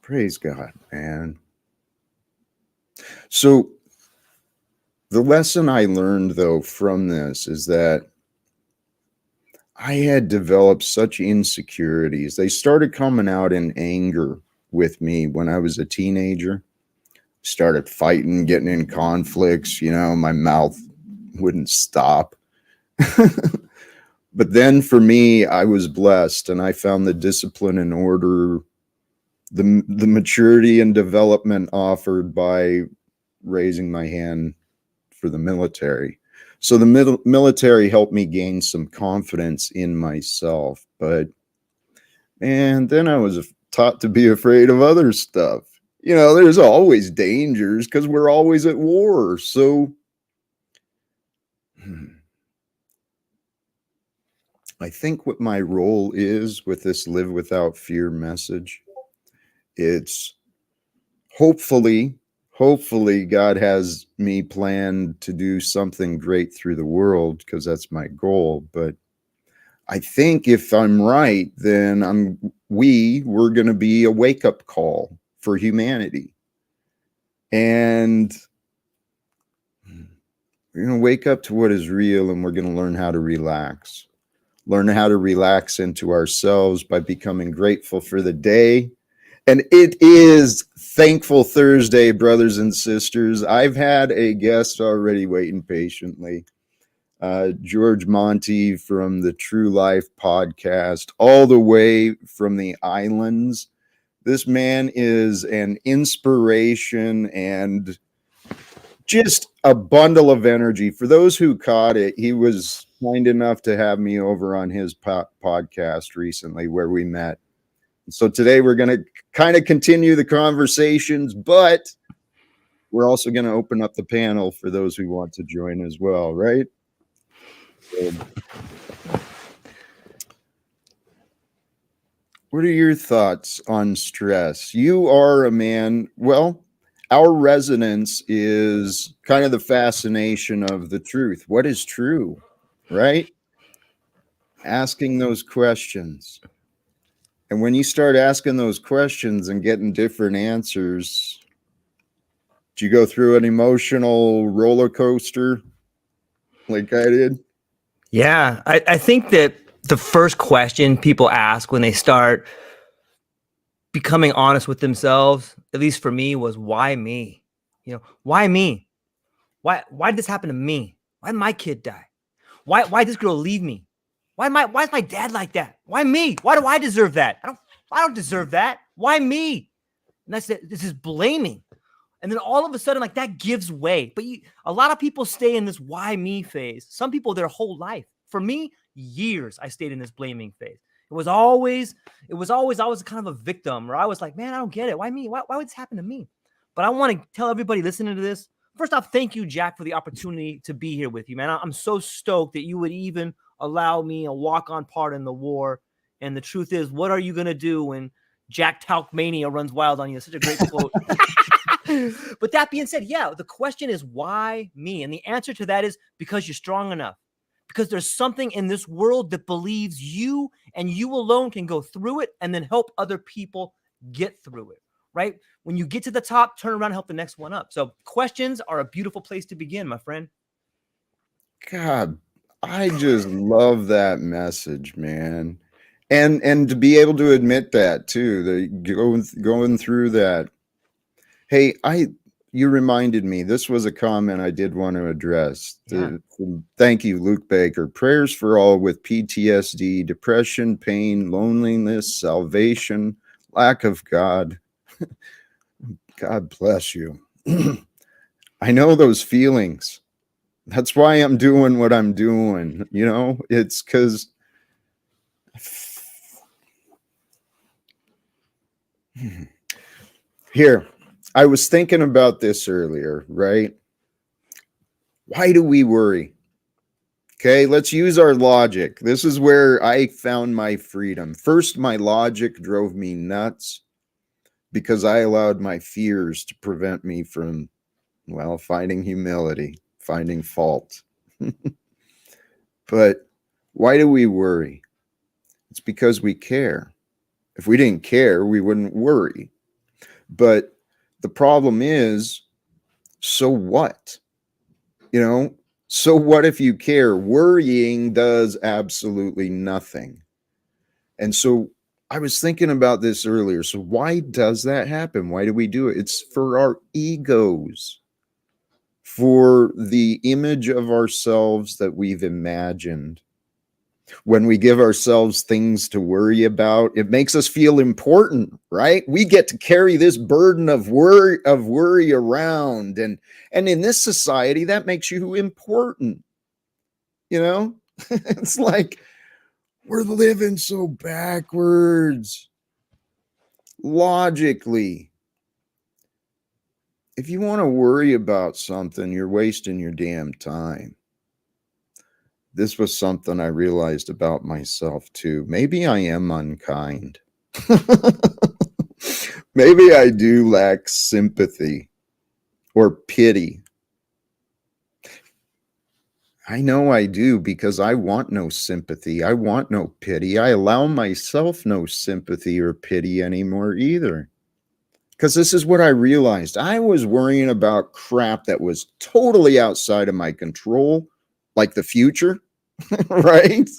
Praise God, man. So the lesson I learned, though, from this is that I had developed such insecurities. They started coming out in anger with me when I was a teenager. Started fighting, getting in conflicts. My mouth wouldn't stop. But then for me, I was blessed and I found the discipline and order, the maturity and development offered by raising my hand for the military. So the military helped me gain some confidence in myself. But man, then I was taught to be afraid of other stuff. There's always dangers because we're always at war. So I think what my role is with this Live Without Fear message, it's hopefully God has me planned to do something great through the world because that's my goal. But I think if I'm right, then we're going to be a wake-up call for humanity. And we're going to wake up to what is real, and we're going to learn how to relax. Learn how to relax into ourselves by becoming grateful for the day. And it is Thankful Thursday, brothers and sisters. I've had a guest already waiting patiently. George Monty from the True Life podcast, all the way from the islands. This man is an inspiration and just a bundle of energy. For those who caught it, he was kind enough to have me over on his podcast recently where we met. So today we're going to kind of continue the conversations, but we're also going to open up the panel for those who want to join as well, right? What are your thoughts on stress? You are a man, well, our resonance is kind of the fascination of the truth. What is true, right? Asking those questions. And when you start asking those questions and getting different answers, do you go through an emotional roller coaster like I did? Yeah, I think that the first question people ask when they start becoming honest with themselves, at least for me, was why me? Why me? Why did this happen to me? Why did my kid die? Why did this girl leave me? Why is my dad like that? Why me? Why do I deserve that? I don't deserve that. Why me? And that's it. This is blaming. And then all of a sudden, like that gives way. But a lot of people stay in this why me phase. Some people their whole life. For me, years I stayed in this blaming phase. It was always I was kind of a victim, where I was like, man, I don't get it. Why me? Why would this happen to me? But I want to tell everybody listening to this, first off, thank you, Jack, for the opportunity to be here with you, man. I'm so stoked that you would even allow me a walk-on part in the war. And the truth is, what are you going to do when Jack Talkmania runs wild on you? It's such a great quote. But that being said, yeah, the question is why me? And the answer to that is because you're strong enough. Because there's something in this world that believes you and you alone can go through it and then help other people get through it, right? When you get to the top, turn around and help the next one up. So questions are a beautiful place to begin, my friend. God, I just love that message, man. And to be able to admit that too, going through that. Hey, you reminded me, this was a comment I did want to address. Yeah. Thank you, Luke Baker. Prayers for all with PTSD, depression, pain, loneliness, salvation, lack of God. God bless you. I know those feelings. That's why I'm doing what I'm doing. It's because here, I was thinking about this earlier, right? Why do we worry? Okay, let's use our logic. This is where I found my freedom. First, my logic drove me nuts because I allowed my fears to prevent me from, finding humility, finding fault. But why do we worry? It's because we care. If we didn't care, we wouldn't worry. But the problem is, so what? You know, so what if you care? Worrying does absolutely nothing. And so I was thinking about this earlier. So why does that happen? Why do we do it? It's for our egos, for the image of ourselves that we've imagined. When we give ourselves things to worry about, it makes us feel important, right? We get to carry this burden of worry around, and in this society that makes you important, you know? It's like we're living so backwards logically. If you want to worry about something, you're wasting your damn time. This was something I realized about myself too. Maybe I am unkind. Maybe I do lack sympathy or pity. I know I do because I want no sympathy. I want no pity. I allow myself no sympathy or pity anymore either. Because this is what I realized. I was worrying about crap that was totally outside of my control, like the future, right?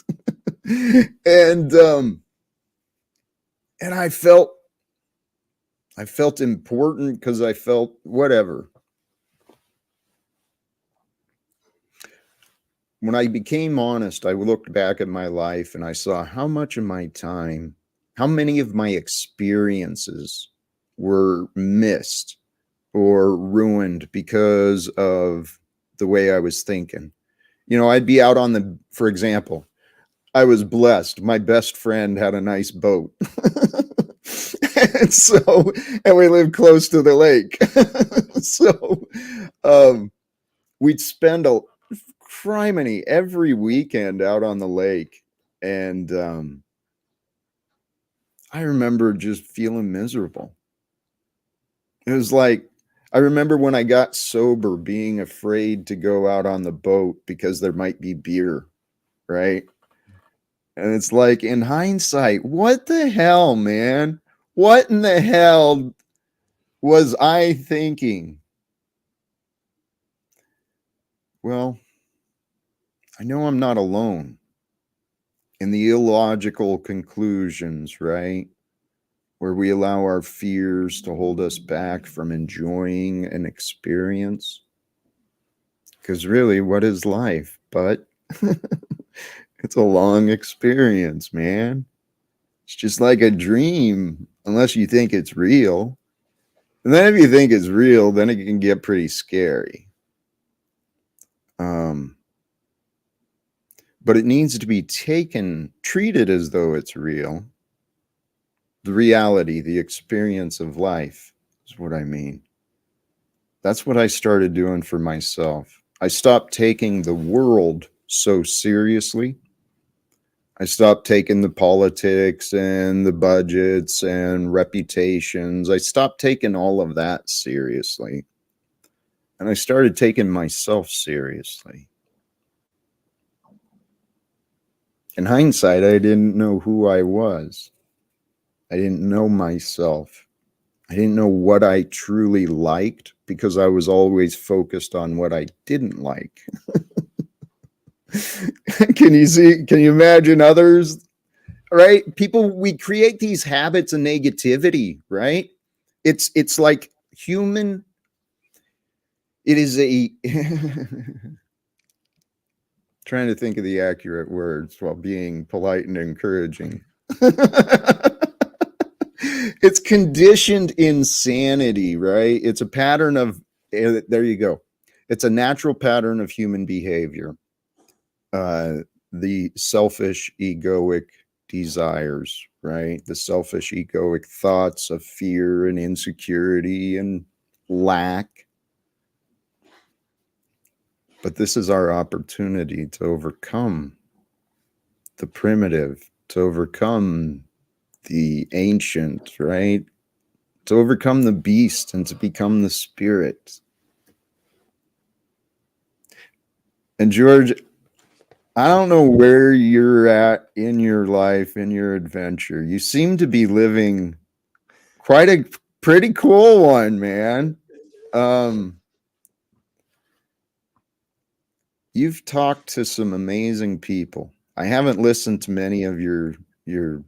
and and I felt important because I felt whatever. When I became honest, I looked back at my life and I saw how much of my time, how many of my experiences were missed or ruined because of the way I was thinking. You know, I'd be out on the, for example, I was blessed. My best friend had a nice boat. And so, and we lived close to the lake. So, um, we'd spend a criminy every weekend out on the lake. And I remember just feeling miserable. It was like, I remember when I got sober being afraid to go out on the boat because there might be beer, right? And it's like, in hindsight, what the hell, man? What in the hell was I thinking? Well, I know I'm not alone in the illogical conclusions, right? Where we allow our fears to hold us back from enjoying an experience. Because really, what is life? But it's a long experience, man. It's just like a dream, unless you think it's real. And then if you think it's real, then it can get pretty scary. Um, but it needs to be treated as though it's real. The reality, the experience of life is what I mean. That's what I started doing for myself. I stopped taking the world so seriously. I stopped taking the politics and the budgets and reputations. I stopped taking all of that seriously. And I started taking myself seriously. In hindsight, I didn't know who I was. I didn't know myself. I didn't know what I truly liked because I was always focused on what I didn't like. Can you imagine others, right? People, we create these habits of negativity, right? It's like human, it is a trying to think of the accurate words while being polite and encouraging. It's conditioned insanity, right? It's a pattern of, there you go. It's a natural pattern of human behavior. The selfish, egoic desires, right? The selfish, egoic thoughts of fear and insecurity and lack. But this is our opportunity to overcome the primitive, to overcome the ancient, right? To overcome the beast and to become the spirit. And George, I don't know where you're at in your life, in your adventure. You seem to be living quite a Pretty cool one, man. Um, you've talked to some amazing people. I haven't listened to many of your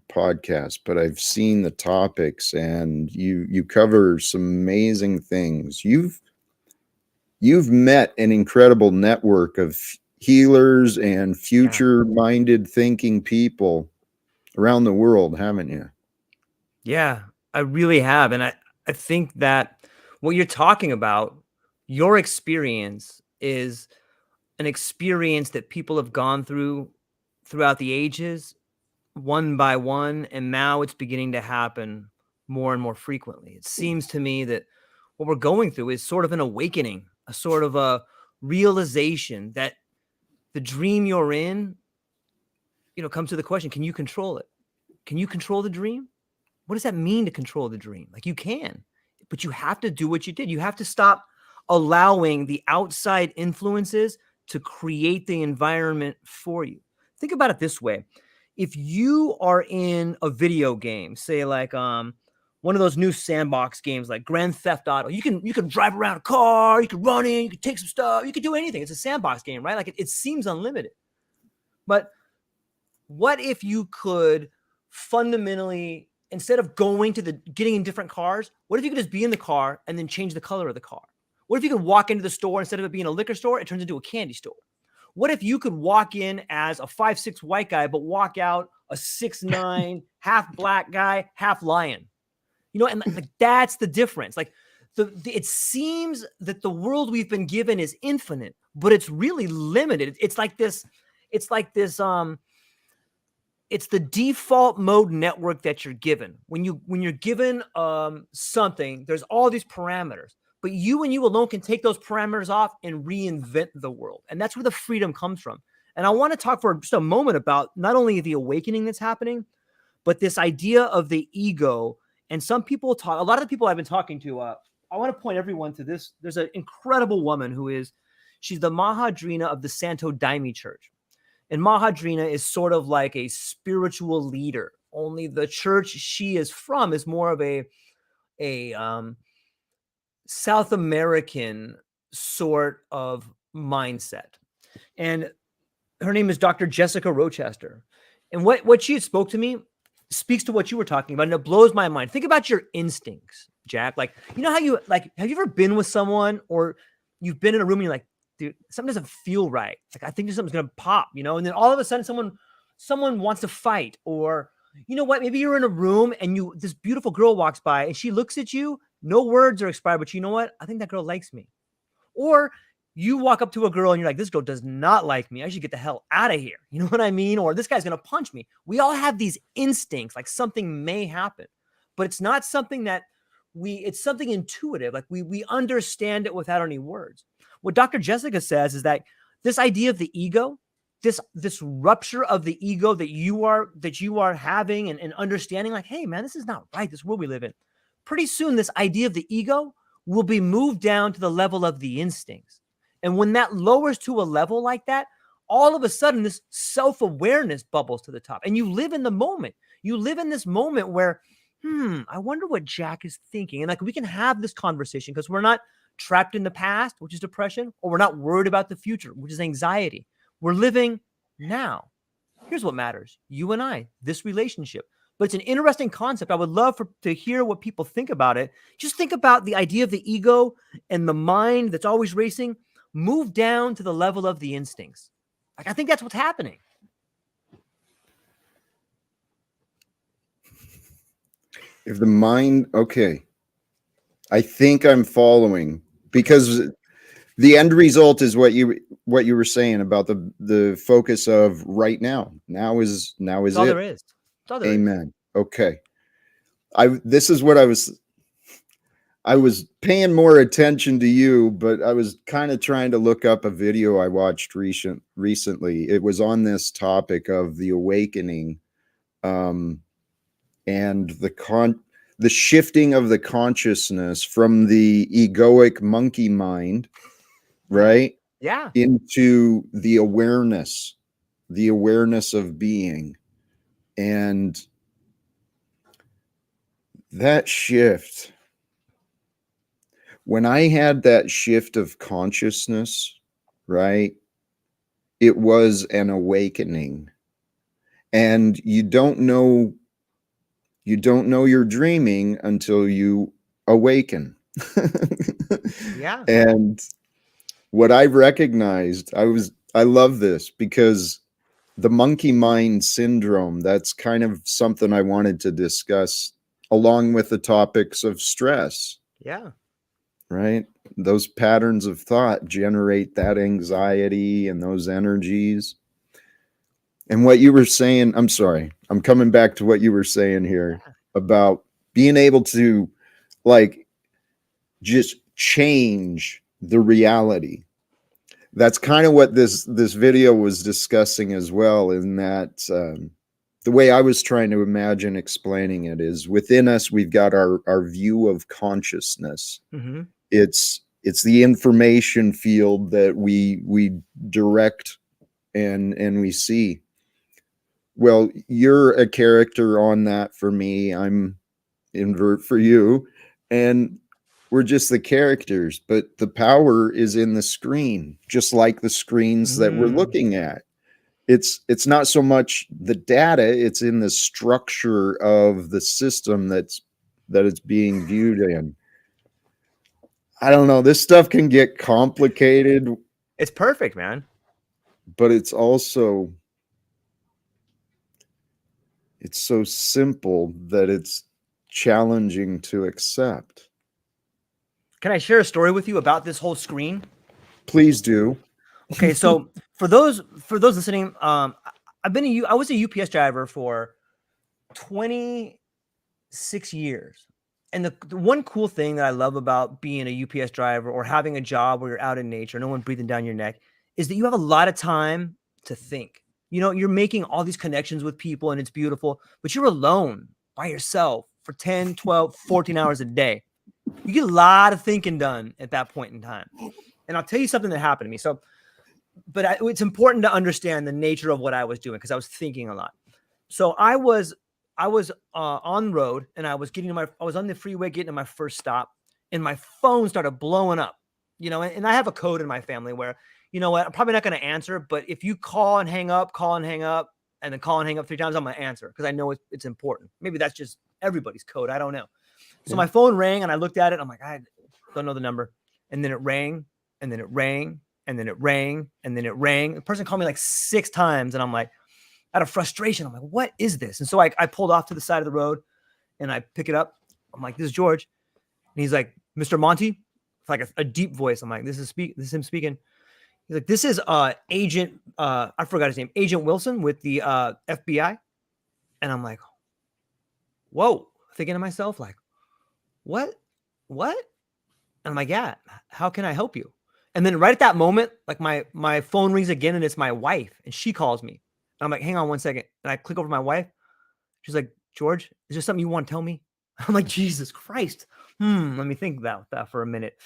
podcasts, but I've seen the topics, and you cover some amazing things. You've met an incredible network of healers and Yeah. future minded thinking people around the world, haven't you? Yeah, I really have. And I think that what you're talking about, your experience is an experience that people have gone through throughout the ages, one by one, and now it's beginning to happen more and more frequently. It seems to me that what we're going through is sort of an awakening, a sort of a realization that the dream you're in, comes to the question, can you control it? Can you control the dream? What does that mean to control the dream? Like you can, but you have to do what you did. You have to stop allowing the outside influences to create the environment for you. Think about it this way. If you are in a video game, say like one of those new sandbox games like Grand Theft Auto, you can drive around a car, you can run in, you can take some stuff, you can do anything. It's a sandbox game, right? Like it seems unlimited. But what if you could fundamentally, instead of going to the getting in different cars, what if you could just be in the car and then change the color of the car? What if you could walk into the store, instead of it being a liquor store, it turns into a candy store? What if you could walk in as a 5'6" white guy, but walk out a 6'9" half black guy, half lion? And like that's the difference. Like it seems that the world we've been given is infinite, but it's really limited. It's like this it's the default mode network that you're given. When you're given something, there's all these parameters, but you and you alone can take those parameters off and reinvent the world. And that's where the freedom comes from. And I want to talk for just a moment about not only the awakening that's happening, but this idea of the ego. And some people talk, a lot of the people I've been talking to, I want to point everyone to this. There's an incredible woman she's the Mahadrina of the Santo Daime Church. And Mahadrina is sort of like a spiritual leader. Only the church she is from is more of a South American sort of mindset. And her name is Dr. Jessica Rochester. And what she spoke to me speaks to what you were talking about, and it blows my mind. Think about your instincts, Jack. Like, how you like, have you ever been with someone, or you've been in a room and you're like, dude, something doesn't feel right. Like, I think something's gonna pop, and then all of a sudden someone wants to fight, or you know what? Maybe you're in a room and this beautiful girl walks by and she looks at you, no words are expired, but you know what? I think that girl likes me. Or you walk up to a girl and you're like, this girl does not like me. I should get the hell out of here. You know what I mean? Or this guy's going to punch me. We all have these instincts, like something may happen, but it's not something that it's something intuitive. Like we understand it without any words. What Dr. Jessica says is that this idea of the ego, this rupture of the ego that you are having and understanding, like, hey man, this is not right. This world we live in. Pretty soon, this idea of the ego will be moved down to the level of the instincts. And when that lowers to a level like that, all of a sudden this self-awareness bubbles to the top. And you live in the moment. You live in this moment where, I wonder what Jack is thinking. And like we can have this conversation because we're not trapped in the past, which is depression, or we're not worried about the future, which is anxiety. We're living now. Here's what matters. You and I, this relationship. But it's an interesting concept. I would love to hear what people think about it. Just think about the idea of the ego and the mind that's always racing, move down to the level of the instincts. Like, I think that's what's happening. If the mind, okay, I think I'm following, because the end result is what you were saying about the focus of right now. Now is That's all it. there is. That's all there is. Amen. Okay. This is what I was paying more attention to you, but I was kind of trying to look up a video I watched recently. It was on this topic of the awakening, and the shifting of the consciousness from the egoic monkey mind, right? Yeah. Into the awareness of being. And that shift, when I had that shift of consciousness, right, it was an awakening. And you don't know you're dreaming until you awaken. Yeah. And what I've recognized, I love this because the monkey mind syndrome, that's kind of something I wanted to discuss along with the topics of stress, Yeah. right? Those patterns of thought generate that anxiety and those energies. And what you were saying, I'm sorry, I'm coming back to what you were saying here about being able to, like, just change the reality. That's kind of what this video was discussing as well, in that the way I was trying to imagine explaining it is, within us we've got our view of consciousness. Mm-hmm. It's the information field that we direct and we see. Well, you're a character on that for me. I'm invert for you. And we're just the characters, but the power is in the screen, just like the screens that we're Mm. looking at. It's not so much the data, it's in the structure of the system that it's being viewed in. I don't know, this stuff can get complicated, It's perfect, man. but it's so simple that it's challenging to accept. Can I share a story with you about this whole screen? Please do. Okay, so for those listening, I was a UPS driver for 26 years. And the one cool thing that I love about being a UPS driver or having a job where you're out in nature, no one breathing down your neck, is that you have a lot of time to think. You know, you're making all these connections with people and it's beautiful, but you're alone by yourself for 10, 12, 14 hours a day. You get a lot of thinking done at that point in time. And I'll tell you something that happened to me. So, it's important to understand the nature of what I was doing because I was thinking a lot. So I was on road and I was on the freeway getting to my first stop and my phone started blowing up. And I have a code in my family where, you know what, I'm probably not going to answer, but if you call and hang up, and then call and hang up 3 times, I'm going to answer because I know it's important. Maybe that's just everybody's code. I don't know. So my phone rang and I looked at it. I'm like, I don't know the number. And then it rang and then it rang and then it rang and then it rang. The person called me like 6 times and I'm like, out of frustration, I'm like, what is this? And so I pulled off to the side of the road and I pick it up. I'm like, this is George. And he's like, Mr. Monty. It's like a deep voice. I'm like, this is him speaking. He's like, this is Agent, I forgot his name, Agent Wilson with the FBI. And I'm like, whoa, thinking to myself, like, what? What? And I'm like, yeah, how can I help you? And then right at that moment, like my phone rings again and it's my wife and she calls me. And I'm like, hang on one second. And I click over my wife. She's like, George, is there something you want to tell me? I'm like, Jesus Christ. Let me think about that for a minute.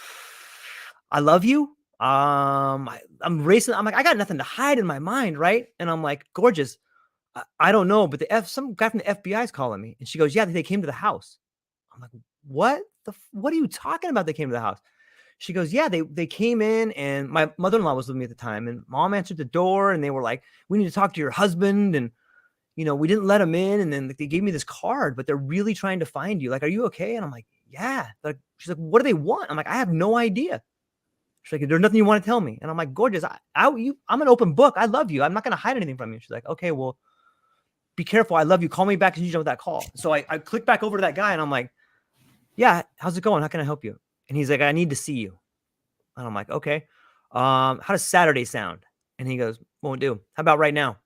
I love you. I'm racing. I'm like, I got nothing to hide in my mind, right? And I'm like, gorgeous. I don't know, but some guy from the FBI is calling me. And she goes, yeah, they came to the house. I'm like, what? What are you talking about? They came to the house. She goes, yeah, they came in and my mother-in-law was with me at the time and mom answered the door and they were like, we need to talk to your husband. And, we didn't let them in. And then they gave me this card, but they're really trying to find you. Like, are you okay? And I'm like, yeah. Like, she's like, what do they want? I'm like, I have no idea. She's like, there's nothing you want to tell me. And I'm like, gorgeous. I'm an open book. I love you. I'm not going to hide anything from you. She's like, okay, well, be careful. I love you. Call me back as you know that call. So I click back over to that guy and I'm like, yeah, how's it going? How can I help you? And he's like, I need to see you. And I'm like, okay. How does Saturday sound? And he goes, won't do. How about right now?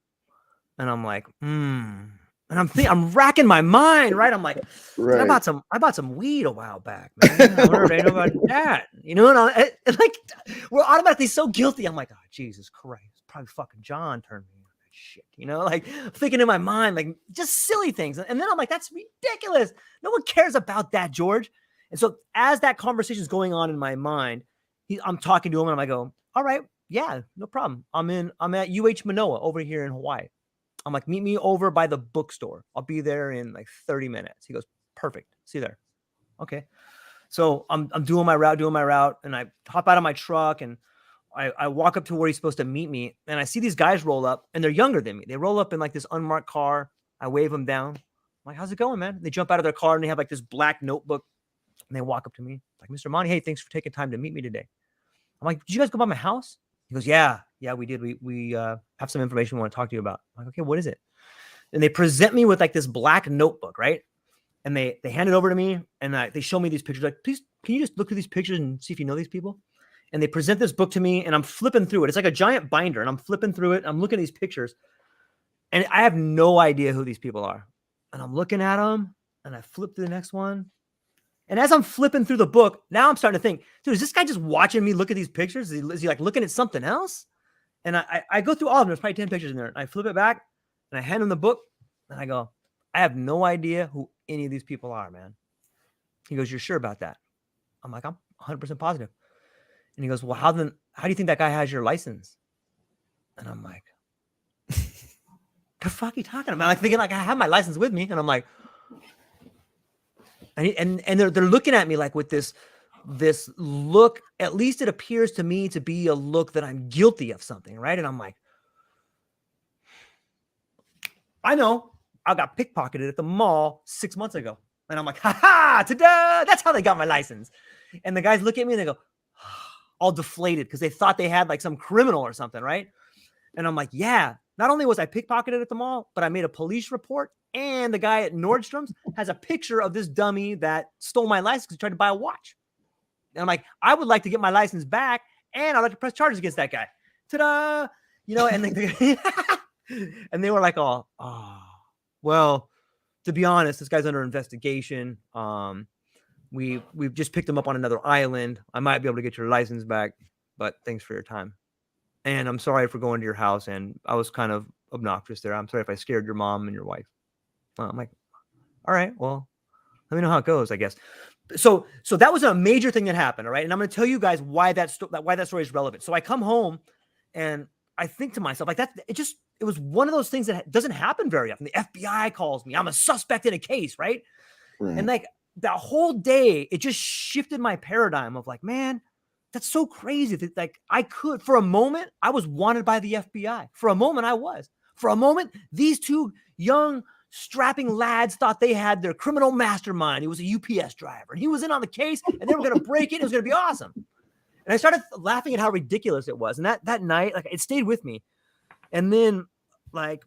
And I'm like, And I'm racking my mind, right? I'm like, Right. I bought some weed a while back, man. I wonder if they know about that. And like we're automatically so guilty. I'm like, oh, Jesus Christ, probably fucking John turned me on that shit. Like thinking in my mind, like just silly things. And then I'm like, that's ridiculous. No one cares about that, George. And so as that conversation is going on in my mind, I'm talking to him and I go, all right, yeah, no problem. I'm at UH Manoa over here in Hawaii. I'm like, meet me over by the bookstore. I'll be there in like 30 minutes. He goes, perfect. See you there. Okay. So I'm doing my route, and I hop out of my truck and I walk up to where he's supposed to meet me, and I see these guys roll up, and they're younger than me. They roll up in like this unmarked car. I wave them down. I'm like, how's it going, man? They jump out of their car and they have like this black notebook, and they walk up to me like, Mr. Monty, hey, thanks for taking time to meet me today. I'm like, did you guys go by my house? He goes, yeah, we did. We have some information we want to talk to you about. I'm like, okay, what is it? And they present me with like this black notebook, right? And they hand it over to me, and they show me these pictures. Like, please, can you just look through these pictures and see if you know these people? And they present this book to me, and I'm flipping through it. It's like a giant binder, and I'm flipping through it. I'm looking at these pictures, and I have no idea who these people are. And I'm looking at them, and I flip to the next one. And as I'm flipping through the book, now I'm starting to think, dude, is this guy just watching me look at these pictures? Is he like looking at something else? And I go through all of them. There's probably 10 pictures in there. And I flip it back, and I hand him the book, and I go, I have no idea who any of these people are, man. He goes, you're sure about that? I'm like, I'm 100% positive. And he goes, well, how do you think that guy has your license? And I'm like, the fuck are you talking about? Like thinking like I have my license with me. And I'm like, and they're looking at me like with this look, at least it appears to me to be a look that I'm guilty of something, right? And I'm like, I know, I got pickpocketed at the mall 6 months ago. And I'm like, ha-ha, ta-da, that's how they got my license. And the guys look at me and they go, all deflated because they thought they had like some criminal or something, right? And I'm like, yeah, not only was I pickpocketed at the mall, but I made a police report, and the guy at Nordstrom's has a picture of this dummy that stole my license because he tried to buy a watch. And I'm like, I would like to get my license back, and I'd like to press charges against that guy. Ta-da! And they were like, oh, well, to be honest, this guy's under investigation. We've just picked him up on another island. I might be able to get your license back, but thanks for your time. And I'm sorry for going to your house, and I was kind of obnoxious there. I'm sorry if I scared your mom and your wife. I'm like, all right, well, let me know how it goes, I guess. So that was a major thing that happened, all right? And I'm going to tell you guys why that story is relevant. So I come home, and I think to myself, like it was one of those things that doesn't happen very often. The FBI calls me. I'm a suspect in a case, right? And like, that whole day, it just shifted my paradigm of like, man, that's so crazy that like for a moment, I was wanted by the FBI. For a moment, I was. For a moment, these two young strapping lads thought they had their criminal mastermind. He was a UPS driver, and he was in on the case, and they were going to break it. It was going to be awesome. And I started laughing at how ridiculous it was. And that night, like, it stayed with me. And then like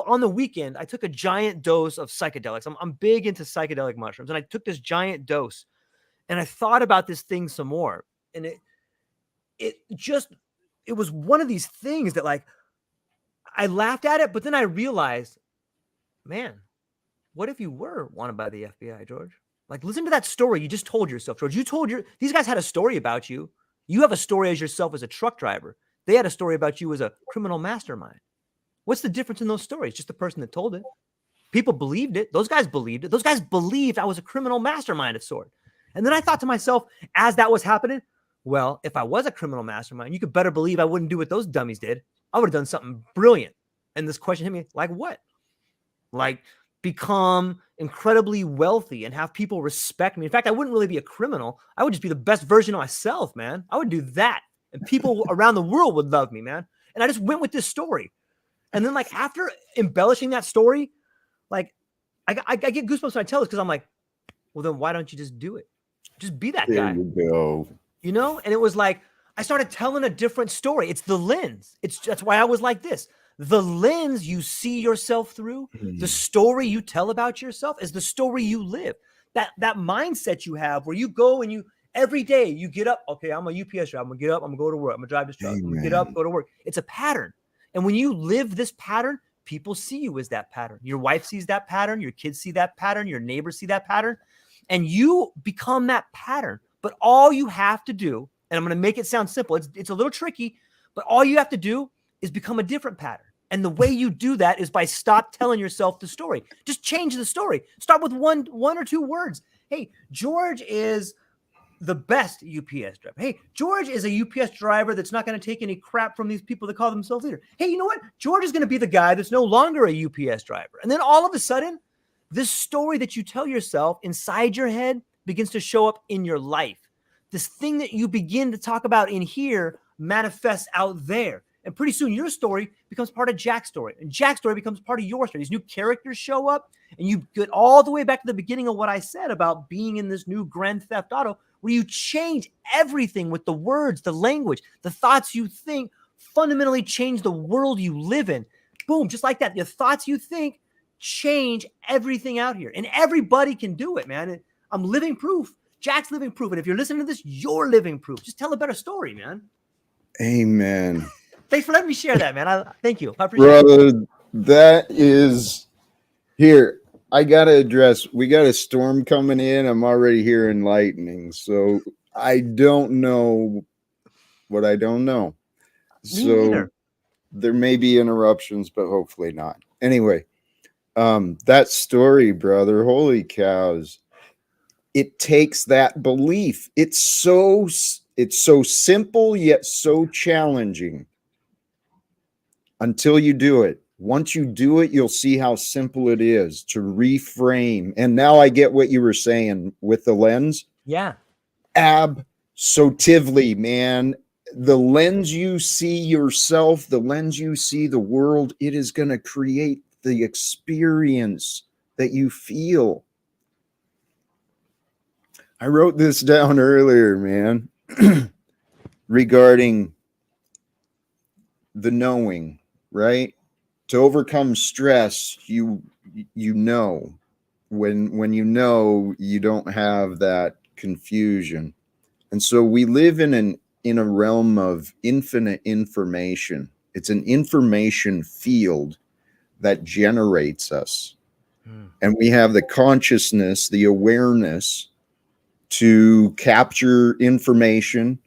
on the weekend, I took a giant dose of psychedelics. I'm big into psychedelic mushrooms. And I took this giant dose, and I thought about this thing some more. And it was one of these things that like, I laughed at it, but then I realized, man, what if you were wanted by the FBI, George? Like, listen to that story you just told yourself, George. These guys had a story about you. You have a story as yourself as a truck driver. They had a story about you as a criminal mastermind. What's the difference in those stories? Just the person that told it. People believed it. Those guys believed it. Those guys believed I was a criminal mastermind of sort. And then I thought to myself, as that was happening, well, if I was a criminal mastermind, you could better believe I wouldn't do what those dummies did. I would have done something brilliant. And this question hit me, like what? Like become incredibly wealthy and have people respect me. In fact, I wouldn't really be a criminal. I would just be the best version of myself, man. I would do that. And people around the world would love me, man. And I just went with this story. And then like after embellishing that story, like I get goosebumps when I tell this because I'm like, well, then why don't you just do it? Just be that guy. There you go. You know? And it was like, I started telling a different story. It's the lens. That's why I was like this. The lens you see yourself through, the story you tell about yourself is the story you live. That mindset you have where you go and you every day you get up. Okay, I'm a UPS driver. I'm gonna get up. I'm gonna go to work. I'm gonna drive this truck. I'm gonna get up, go to work. It's a pattern. And when you live this pattern, people see you as that pattern. Your wife sees that pattern. Your kids see that pattern. Your neighbors see that pattern. And you become that pattern. But all you have to do, and I'm going to make it sound simple. It's a little tricky, but all you have to do is become a different pattern. And the way you do that is by stop telling yourself the story. Just change the story. Start with one or two words. Hey, George is the best UPS driver. Hey, George is a UPS driver that's not going to take any crap from these people that call themselves leader. Hey, you know what? George is going to be the guy that's no longer a UPS driver. And then all of a sudden, this story that you tell yourself inside your head begins to show up in your life. This thing that you begin to talk about in here manifests out there. And pretty soon your story becomes part of Jack's story. And Jack's story becomes part of your story. These new characters show up, and you get all the way back to the beginning of what I said about being in this new Grand Theft Auto, where you change everything with the words, the language, the thoughts you think fundamentally change the world you live in. Boom, just like that. The thoughts you think change everything out here. And everybody can do it, man. I'm living proof. Jack's living proof. And if you're listening to this, you're living proof. Just tell a better story, man. Amen. Thanks for letting me share that, man. Thank you. I appreciate it. Brother, that is here. I gotta address, we got a storm coming in. I'm already hearing lightning. So I don't know what I don't know. Me So neither. there may be interruptions, but hopefully not. Anyway, that story, brother, holy cows. It takes that belief. It's so simple yet so challenging until you do it. Once you do it, you'll see how simple it is to reframe. And now I get what you were saying with the lens. Yeah. Absolutely, man. The lens you see yourself, the lens you see the world, it is going to create the experience that you feel. I wrote this down earlier, man, regarding the knowing, right? To overcome stress, you know. When you know, you don't have that confusion. And so we live in a realm of infinite information. It's an information field that generates us. And we have the consciousness, the awareness to capture information,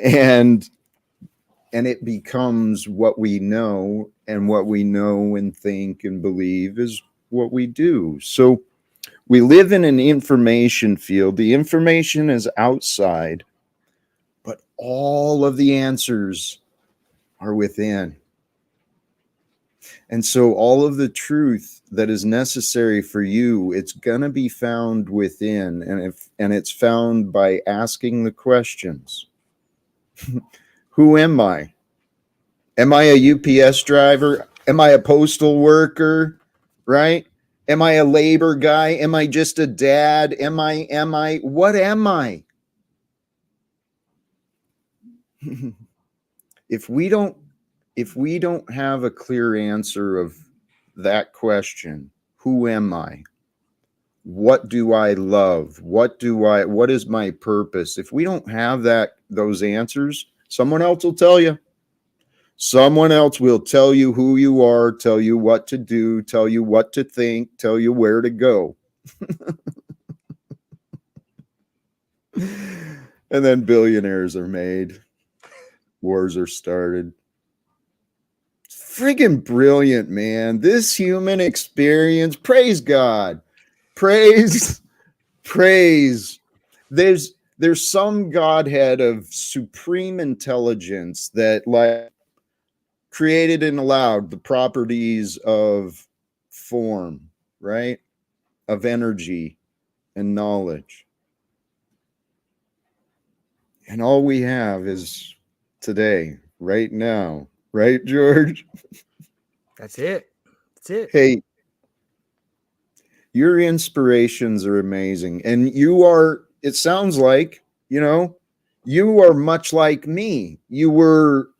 and it becomes what we know, and what we know and think and believe is what we do. So we live in an information field. The information is outside, but all of the answers are within. And so all of the truth that is necessary for you, it's going to be found within. And it's found by asking the questions. Who am I? Am I a UPS driver? Am I a postal worker? Right? Am I a labor guy? Am I just a dad? Am I, what am I? If we don't have a clear answer of that question, who am I? What do I love? What is my purpose? If we don't have those answers, someone else will tell you. Someone else will tell you who you are, tell you what to do, tell you what to think, tell you where to go. And then billionaires are made. Wars are started. Friggin' brilliant, man. This human experience, praise God. Praise. There's some Godhead of supreme intelligence that like created and allowed the properties of form, right? Of energy and knowledge. And all we have is today, right now. Right, George? That's it. That's it. Hey, your inspirations are amazing. And you are, it sounds like, you are much like me. You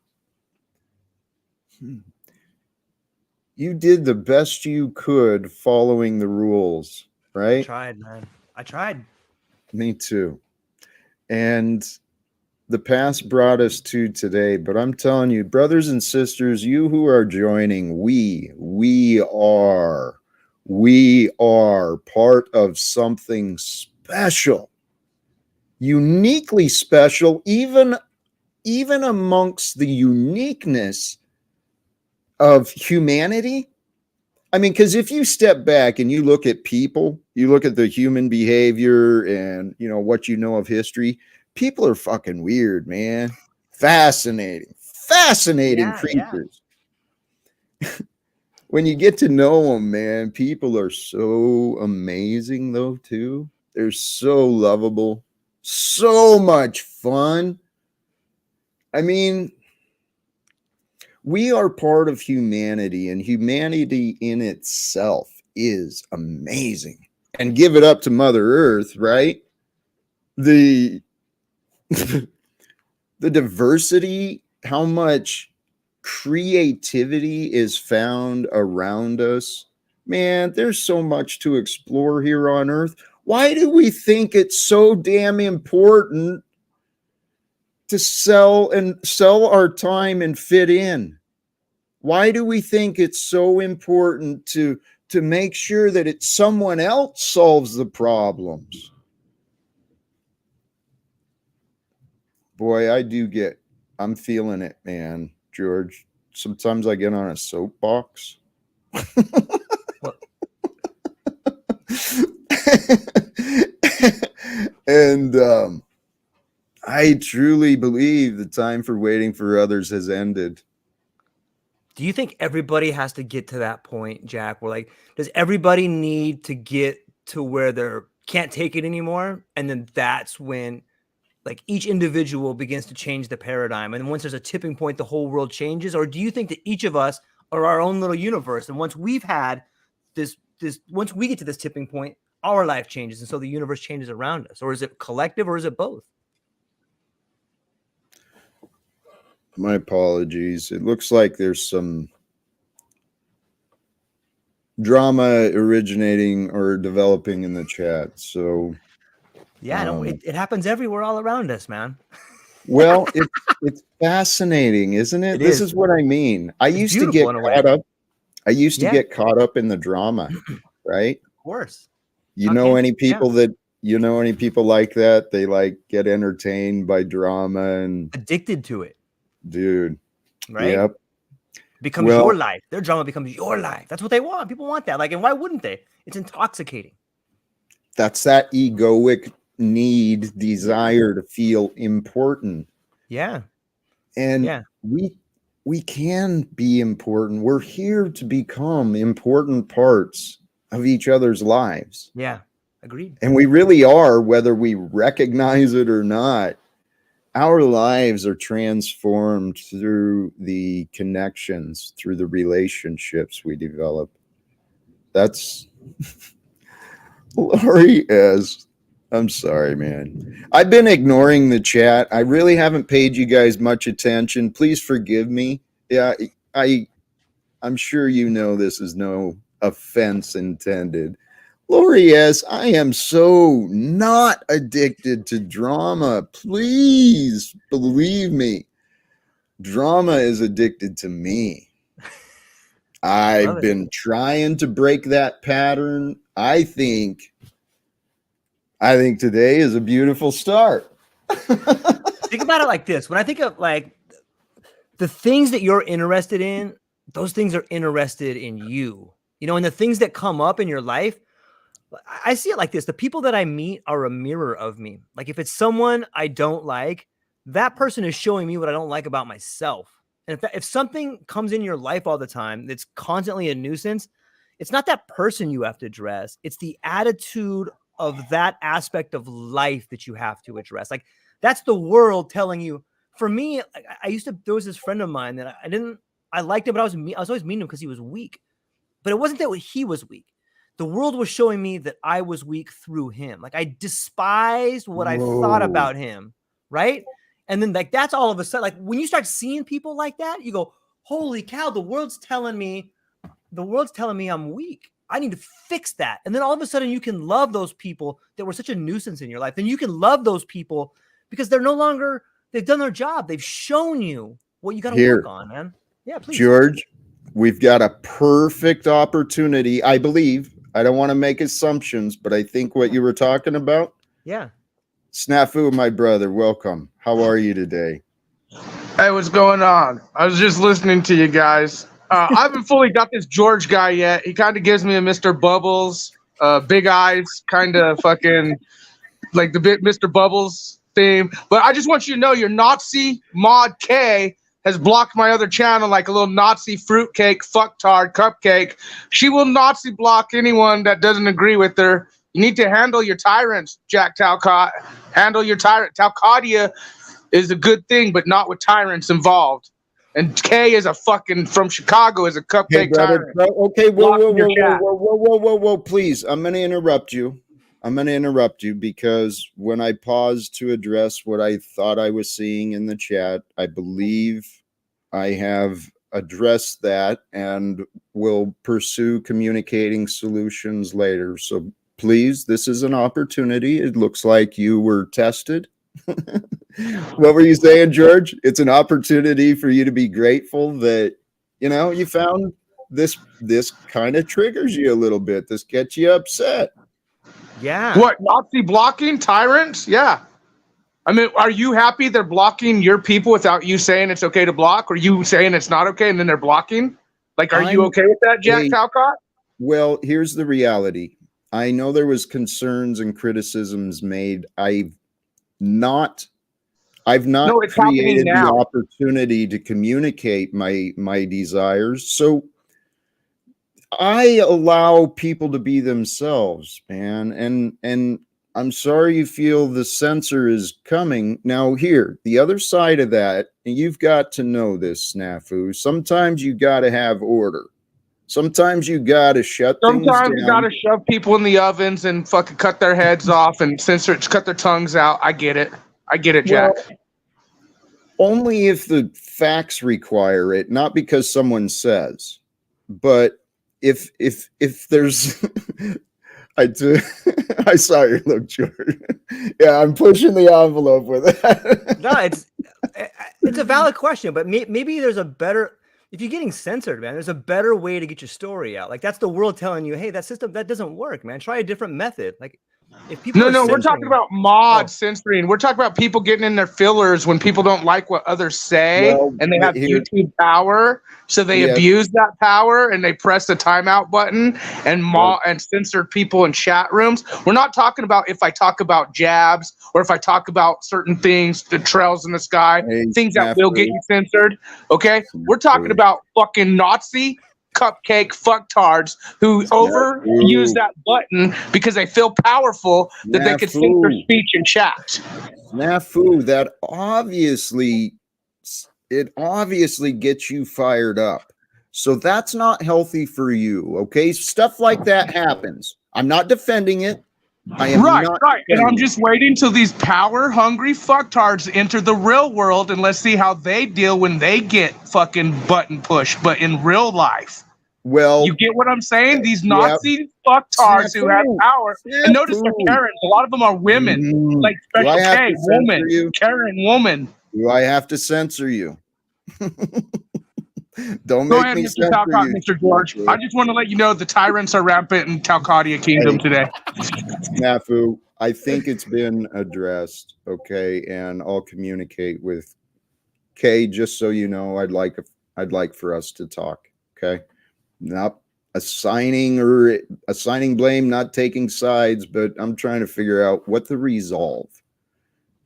did the best you could following the rules, right? I tried, man. I tried. Me too. And the past brought us to today, but I'm telling you, brothers and sisters, you who are joining, we are part of something special, uniquely special, even amongst the uniqueness of humanity. I mean, because if you step back and you look at people, you look at the human behavior and, what you know of history, people are fucking weird, man. Fascinating creatures. When you get to know them, man, people are so amazing, though, too. They're so lovable, so much fun. I mean, we are part of humanity, and humanity in itself is amazing. And give it up to Mother Earth, right? The the diversity, how much creativity is found around us. Man, there's so much to explore here on Earth. Why do we think it's so damn important to sell our time and fit in? Why do we think it's so important to make sure that it's someone else solves the problems? Boy, I'm feeling it, man, George. Sometimes I get on a soapbox. Well, And I truly believe the time for waiting for others has ended. do you think everybody has to get to that point, Jack? Where like, does everybody need to get to where they're can't take it anymore, and then that's when like each individual begins to change the paradigm, and once there's a tipping point, the whole world changes? Or do you think that each of us are our own little universe, and once we've had this once we get to this tipping point, our life changes, and so the universe changes around us? Or is it collective, or is it both? My apologies. It looks like there's some drama originating or developing in the chat. So, Yeah, no, it happens everywhere, all around us, man. well, it's fascinating, isn't it? It This is. is what I mean. It's beautiful in a way. I used to Yeah, get caught up in the drama, right? of course. You How know can any yeah, people that you know any people like that? They like get entertained by drama and addicted to it, dude. right? Yep. Becomes your Well, life. Their drama becomes your life. That's what they want. People want that. Like, and why wouldn't they? It's intoxicating. that's that egoic need, Yeah. desire to feel important. Yeah. And Yeah. we can be important. We're here to become important parts of each other's lives. Yeah. Agreed. And we really are, whether we recognize it or not. Our lives are transformed through the connections, through the relationships we develop. That's Laurie S. I'm sorry, man. I've been ignoring the chat. I really haven't paid you guys much attention. Please forgive me. Yeah, I'm sure you know this is no offense intended. Lori S., I am so not addicted to drama. Please believe me. Drama is addicted to me. Love I've it. been trying to break that pattern. I think today is a beautiful start. Think about it like this. When I think of like the things that you're interested in, those things are interested in you. You know, and the things that come up in your life, I see it like this. The people that I meet are a mirror of me. Like if it's someone I don't like, that person is showing me what I don't like about myself. And if something comes in your life all the time that's constantly a nuisance, it's not that person you have to address. It's the attitude of that aspect of life that you have to address. Like that's the world telling you. For me, I used to, there was this friend of mine that I liked him, but I was always mean to him because he was weak. But it wasn't that he was weak. The world was showing me that I was weak through him. Like I despised what I thought Whoa. about him, right? And then like that's all of a sudden, like when you start seeing people like that, you go, holy cow, the world's telling me I'm weak. I need to fix that. And then all of a sudden you can love those people that were such a nuisance in your life. Then you can love those people because they're no longer, they've done their job. They've shown you what you got to work Here, on, man. Yeah, please. George, we've got a perfect opportunity, I believe. I don't want to make assumptions, but I think what you were talking about, Yeah. Snafu, my brother, welcome. How are you today? Hey, what's going on? I was just listening to you guys. I haven't fully got this George guy yet. He kind of gives me a Mr. Bubbles, big eyes, kind of fucking like the bit Mr. Bubbles theme. But I just want you to know your Nazi Mod K has blocked my other channel like a little Nazi fruitcake, fucktard, cupcake. She will Nazi block anyone that doesn't agree with her. You need to handle your tyrants, Jack Talcott. Handle your tyrant. Talcottia is a good thing, but not with tyrants involved. And K is a fucking from Chicago is a Hey, cupcake brother. tyrant. Okay, Block in your chat. whoa. Please, I'm going to interrupt you. I'm going to interrupt you because when I paused to address what I thought I was seeing in the chat, I believe I have addressed that and will pursue communicating solutions later. So please, this is an opportunity. It looks like you were tested. What were you saying, George? It's an opportunity for you to be grateful that, you found this kind of triggers you a little bit. This gets you upset. Yeah. What, Nazi blocking tyrants? Yeah. I mean, are you happy they're blocking your people without you saying it's okay to block? Or you saying it's not okay and then they're blocking? Like, are you okay with that, Jack Talcott? Well, here's the reality. I know there was concerns and criticisms made. I've not created the opportunity to communicate my desires. So I allow people to be themselves, man. And I'm sorry you feel the censor is coming. Now here, the other side of that, and you've got to know this, Snafu. Sometimes you got to have order. Sometimes you got to shut things down. Sometimes you got to shove people in the ovens and fucking cut their heads off and cut their tongues out. I get it, Jack. Well, only if the facts require it, not because someone says. But if there's I saw your look, George. Yeah, I'm pushing the envelope with that. No, it's a valid question, but maybe there's a better. If you're getting censored, man, there's a better way to get your story out. Like that's the world telling you, hey, that system that doesn't work, man. Try a different method. Like if people we're talking about censoring. We're talking about people getting in their fillers when people don't like what others say, and they have YouTube power, so they abuse that power and they press the timeout button and censor people in chat rooms. We're not talking about if I talk about jabs or if I talk about certain things, the trails in the sky, things that will get you censored. Okay, we're talking about fucking Nazi cupcake fucktards who overuse that button because they feel powerful that they could censor speech in chat. Snafu, that obviously gets you fired up. So that's not healthy for you, okay? Stuff like that happens. I'm not defending it. I am right. And I'm it. just waiting till these power-hungry fucktards enter the real world and let's see how they deal when they get fucking button pushed, but in real life. Well, you get what I'm saying? These Nazi fucktards who have power. And notice they're Karens. A lot of them are women. Like Special K, woman. Karen, woman. Do I have to censor you? Don't Go make ahead, me Mr. censor Talcott, you. Mr. George. I just want to let you know the tyrants are rampant in Talcottia Kingdom today. Snafu, I think it's been addressed, okay, and I'll communicate with Kay. Just so you know, I'd like for us to talk, okay? Not assigning blame, not taking sides, but I'm trying to figure out what the resolve,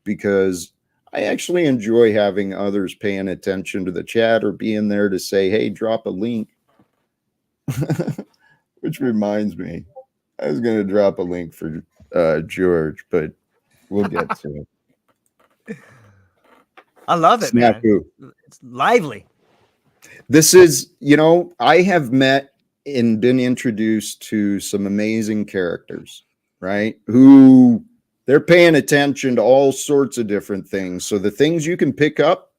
because I actually enjoy having others paying attention to the chat or being there to say, hey, drop a link. Which reminds me, I was going to drop a link for George, but we'll get to it. I love it, man. It's lively. This is, I have met and been introduced to some amazing characters, right? Who they're paying attention to all sorts of different things. So the things you can pick up,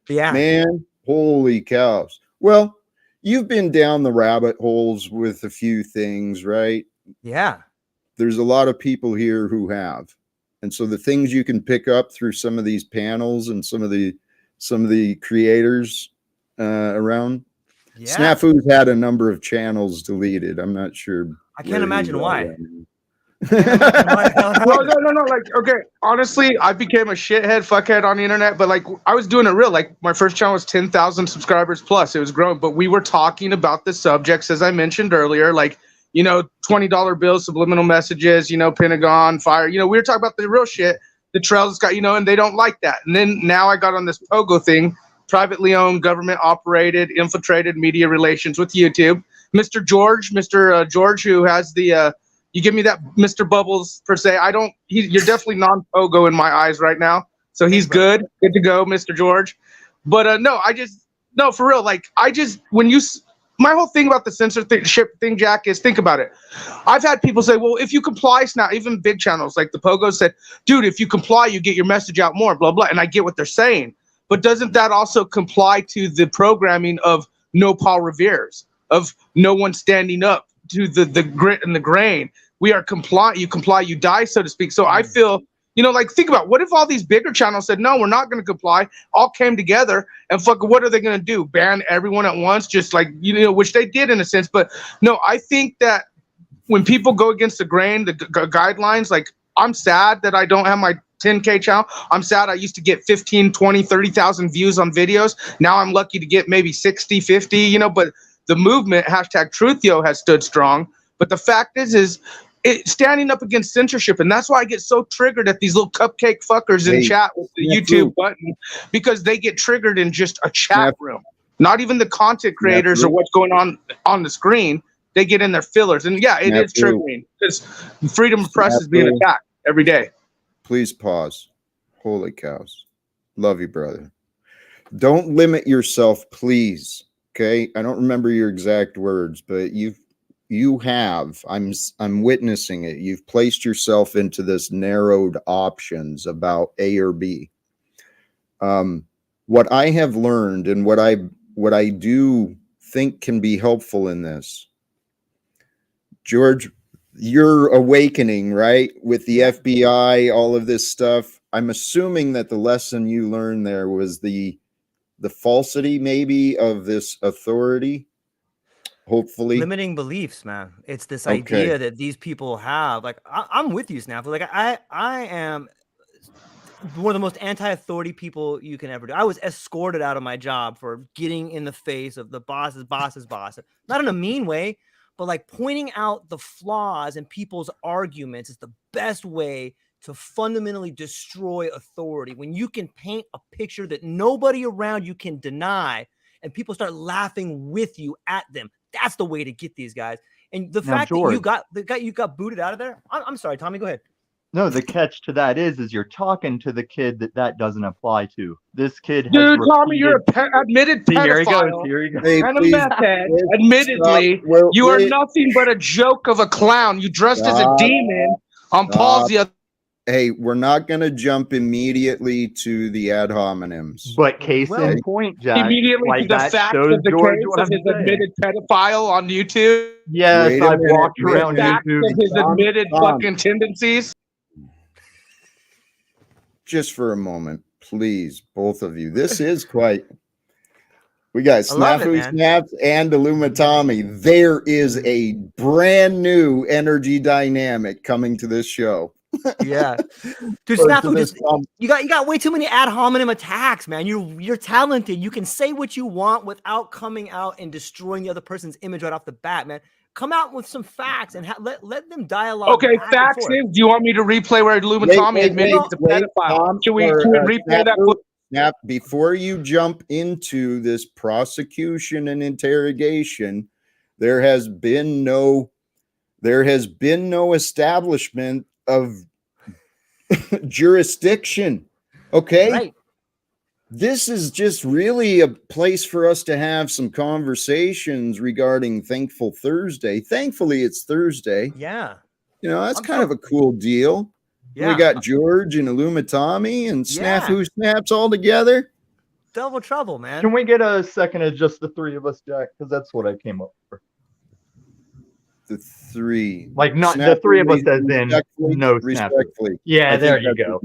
man, holy cows. Well, you've been down the rabbit holes with a few things, right? Yeah. There's a lot of people here who have. And so the things you can pick up through some of these panels and some of the creators around. Yeah. Snafu's had a number of channels deleted. I'm not sure. I can't imagine why. No. Like, okay, honestly, I became a fuckhead on the internet, but like I was doing it real. Like my first channel was 10,000 subscribers plus. It was growing, but we were talking about the subjects as I mentioned earlier, like, $20 bills, subliminal messages, Pentagon, fire. We were talking about the real shit. The trails got, and they don't like that. And then now I got on this Pogo thing, privately owned, government operated, infiltrated media relations with YouTube. Mr. George, who has the You give me that Mr. Bubbles per se. You're definitely non-pogo in my eyes right now. So he's good to go, Mr. George. But no, no, for real. Like my whole thing about the censorship thing, Jack, is think about it. I've had people say, well, if you comply, now even big channels like the Pogo said, dude, if you comply, you get your message out more, blah, blah. And I get what they're saying. But doesn't that also comply to the programming of no Paul Revere's, of no one standing up to the grit and the grain? We are compliant. You comply, you die, so to speak. So I feel, like think about what if all these bigger channels said, no, we're not going to comply, all came together and what are they going to do? Ban everyone at once? Just like, which they did in a sense. But no, I think that when people go against the grain, the guidelines, like I'm sad that I don't have my 10K channel. I'm sad I used to get 15, 20, 30,000 views on videos. Now I'm lucky to get maybe 60, 50, but the movement, #TruthYo, has stood strong. But the fact is standing up against censorship. And that's why I get so triggered at these little cupcake fuckers in chat with the YouTube button, because they get triggered in just a chat room. Not even the content creators or what's going on the screen. They get in their fillers. And yeah, it is triggering because freedom of press is being attacked every day. Please pause. Holy cows. Love you, brother. Don't limit yourself, please. Okay? I don't remember your exact words, but you have, I'm witnessing it. You've placed yourself into this narrowed options about A or B. What I have learned and what I do think can be helpful in this, George, you're awakening, right? With the FBI, all of this stuff. I'm assuming that the lesson you learned there was the falsity maybe of this authority. Hopefully limiting beliefs, man. It's this idea that these people have. Like I'm with you, Snap. Like I am one of the most anti-authority people you can ever do. I was escorted out of my job for getting in the face of the boss's boss. Not in a mean way, but like pointing out the flaws in people's arguments is the best way to fundamentally destroy authority. When you can paint a picture that nobody around you can deny, and people start laughing with you at them. That's the way to get these guys. And the fact that you got booted out of there. I'm sorry, Tommy, go ahead. No, the catch to that is you're talking to the kid that doesn't apply to. This kid has Dude, Tommy, you're admitted pedophile. Here he goes. Hey, and a meth head. Admittedly, you are nothing but a joke of a clown. You dressed as a demon on Paul's the other. Hey, we're not going to jump immediately to the ad hominems. But case in point, Jack. Immediately to the fact of the case of his admitted pedophile on YouTube. Yes, I've walked around YouTube. Of his admitted fucking tendencies. Just for a moment, please, both of you. This is quite... We got Snafu Snaps and Illumatami. There is a brand new energy dynamic coming to this show. Yeah, dude, Snafu, you got way too many ad hominem attacks, man. You're talented. You can say what you want without coming out and destroying the other person's image right off the bat, man. Come out with some facts and let them dialogue. Okay, facts is. Do you want me to replay where Illumatami admitted the pedophile? Should we replay that? Now, before you jump into this prosecution and interrogation, there has been no establishment of jurisdiction. Okay. Right. This is just really a place for us to have some conversations regarding Thankful Thursday. Thankfully, it's Thursday. Yeah. That's kind of a cool deal. Yeah. We got George and Illumatami and Snafu Snaps all together. Double trouble, man. Can we get a second of just the three of us, Jack? Because that's what I came up for. The three. Like not Snafu, the three of us as in no Snafu. Yeah, there you go.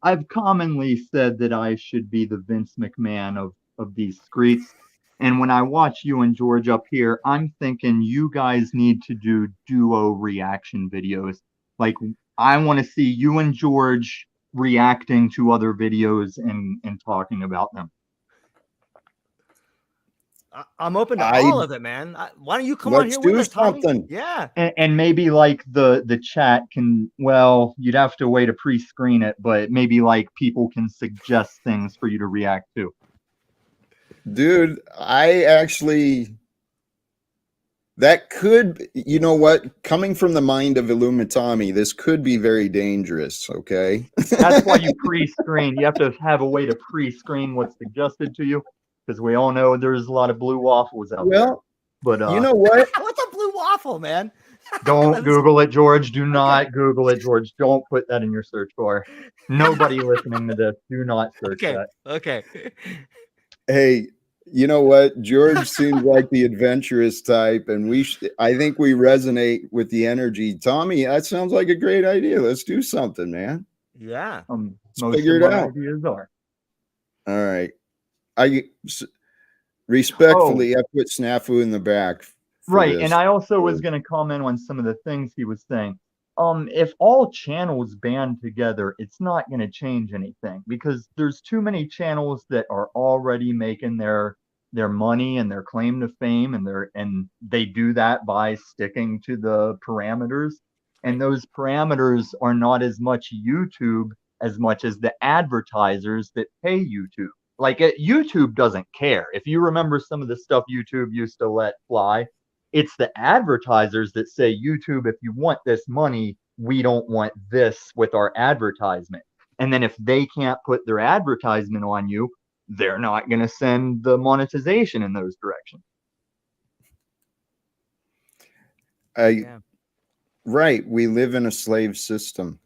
I've commonly said that I should be the Vince McMahon of these streets. And when I watch you and George up here, I'm thinking you guys need to do duo reaction videos. Like, I want to see you and George reacting to other videos and talking about them. I'm open to all of it, man. Why don't you come on here with us, Tommy? Yeah. And maybe like the chat can, well, you'd have to way to pre-screen it, but maybe like people can suggest things for you to react to. Dude, I actually That could, you know what? Coming from the mind of Illumitami, this could be very dangerous. Okay. That's why you pre-screen. You have to have a way to pre-screen what's suggested to you, because we all know there's a lot of blue waffles out there. Well, But you know what? What's a blue waffle, man? don't Google it, George. Do not Google it, George. Don't put that in your search bar. Nobody listening to this, do not search Okay. that. Okay. Hey, you know what? George seems like the adventurous type, and I think we resonate with the energy. Tommy, that sounds like a great idea. Let's do something, man. Yeah. Most figure of it my out. ideas are. All right. Respectfully, I put Snafu in the back. Right, This. and I also was going to comment on some of the things he was saying. If all channels band together, it's not going to change anything because there's too many channels that are already making their money and their claim to fame, and they do that by sticking to the parameters. And those parameters are not as much YouTube as much as the advertisers that pay YouTube. Like YouTube doesn't care. If you remember some of the stuff YouTube used to let fly, it's the advertisers that say, YouTube, if you want this money, we don't want this with our advertisement. And then if they can't put their advertisement on you, they're not going to send the monetization in those directions. Right. We live in a slave system.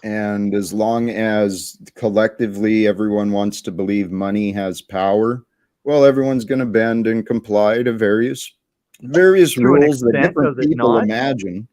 And as long as collectively everyone wants to believe money has power, well, everyone's going to bend and comply to various rules that different people imagine.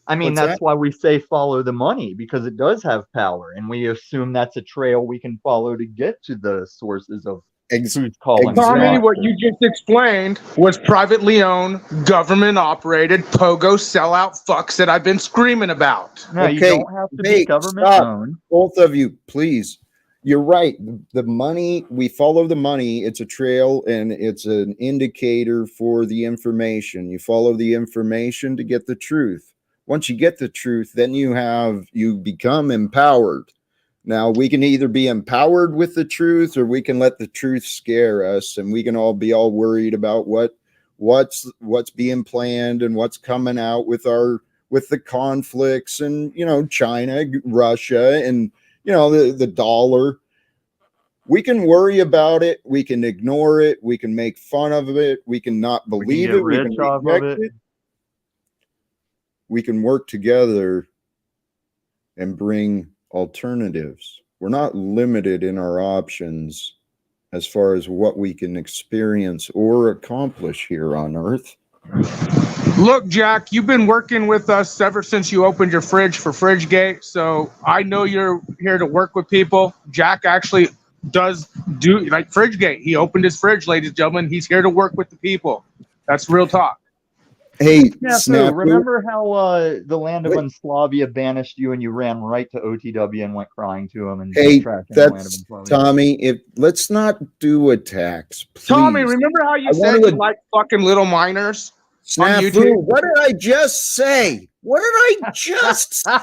I mean, that's why we say follow the money, because it does have power, and we assume that's a trail we can follow to get to the sources of who's calling. Tommy, what you just explained was privately owned, government operated, pogo sellout fucks that I've been screaming about. No, okay, you don't have to be government owned. Both of you, please. You're right. The money, we follow the money. It's a trail and it's an indicator for the information. You follow the information to get the truth. Once you get the truth, then you become empowered. Now we can either be empowered with the truth, or we can let the truth scare us, and we can all be all worried about what's being planned and what's coming out with the conflicts and, China, Russia, and, the dollar. We can worry about it. We can ignore it. We can make fun of it. We can not believe it. We can reject it. We can work together and bring alternatives. We're not limited in our options as far as what we can experience or accomplish here on Earth. Look, Jack, you've been working with us ever since you opened your fridge for FridgeGate, so I know you're here to work with people. Jack actually does do like FridgeGate. He opened his fridge, ladies and gentlemen. He's here to work with the people. That's real talk. Hey, Snafu, remember how the land of Unslavia banished you and you ran right to OTW and went crying to him? And hey, that's Tommy. Let's not do attacks, please. Tommy, remember how you said you like fucking little minors? Snafu, what did I just say? What did I just say?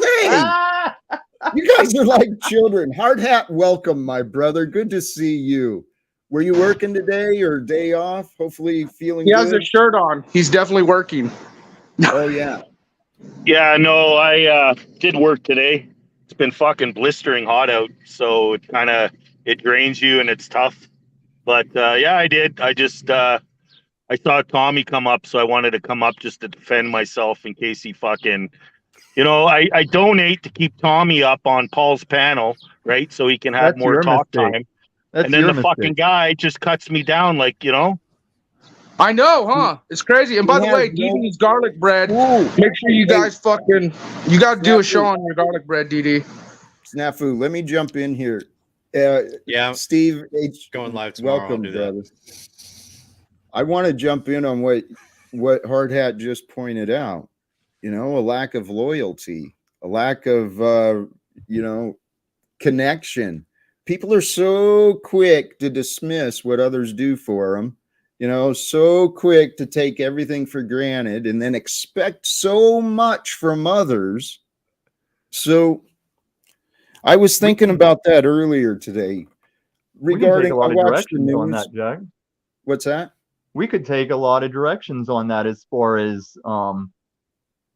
You guys are like children. Hard hat, welcome, my brother. Good to see you. Were you working today or day off? Hopefully feeling good. He has a shirt on. He's definitely working. Oh, yeah. Yeah, no, I did work today. It's been fucking blistering hot out, so it drains you and it's tough. But yeah, I did. I just I saw Tommy come up, so I wanted to come up just to defend myself in case he fucking, I donate to keep Tommy up on Paul's panel, right? So he can have more talk time. And then the fucking guy just cuts me down, I know, huh? It's crazy. And by the way, DD's garlic bread. Make sure you guys you got to do a show on your garlic bread, DD. Snafu, let me jump in here. Yeah, Steve H. Going live tomorrow. Welcome, brother. I want to jump in on what Hard Hat just pointed out. A lack of loyalty, a lack of connection. People are so quick to dismiss what others do for them, so quick to take everything for granted and then expect so much from others. So I was thinking about that earlier today regarding I watched the news. On that, Jack. What's that? we could take a lot of directions on that as far as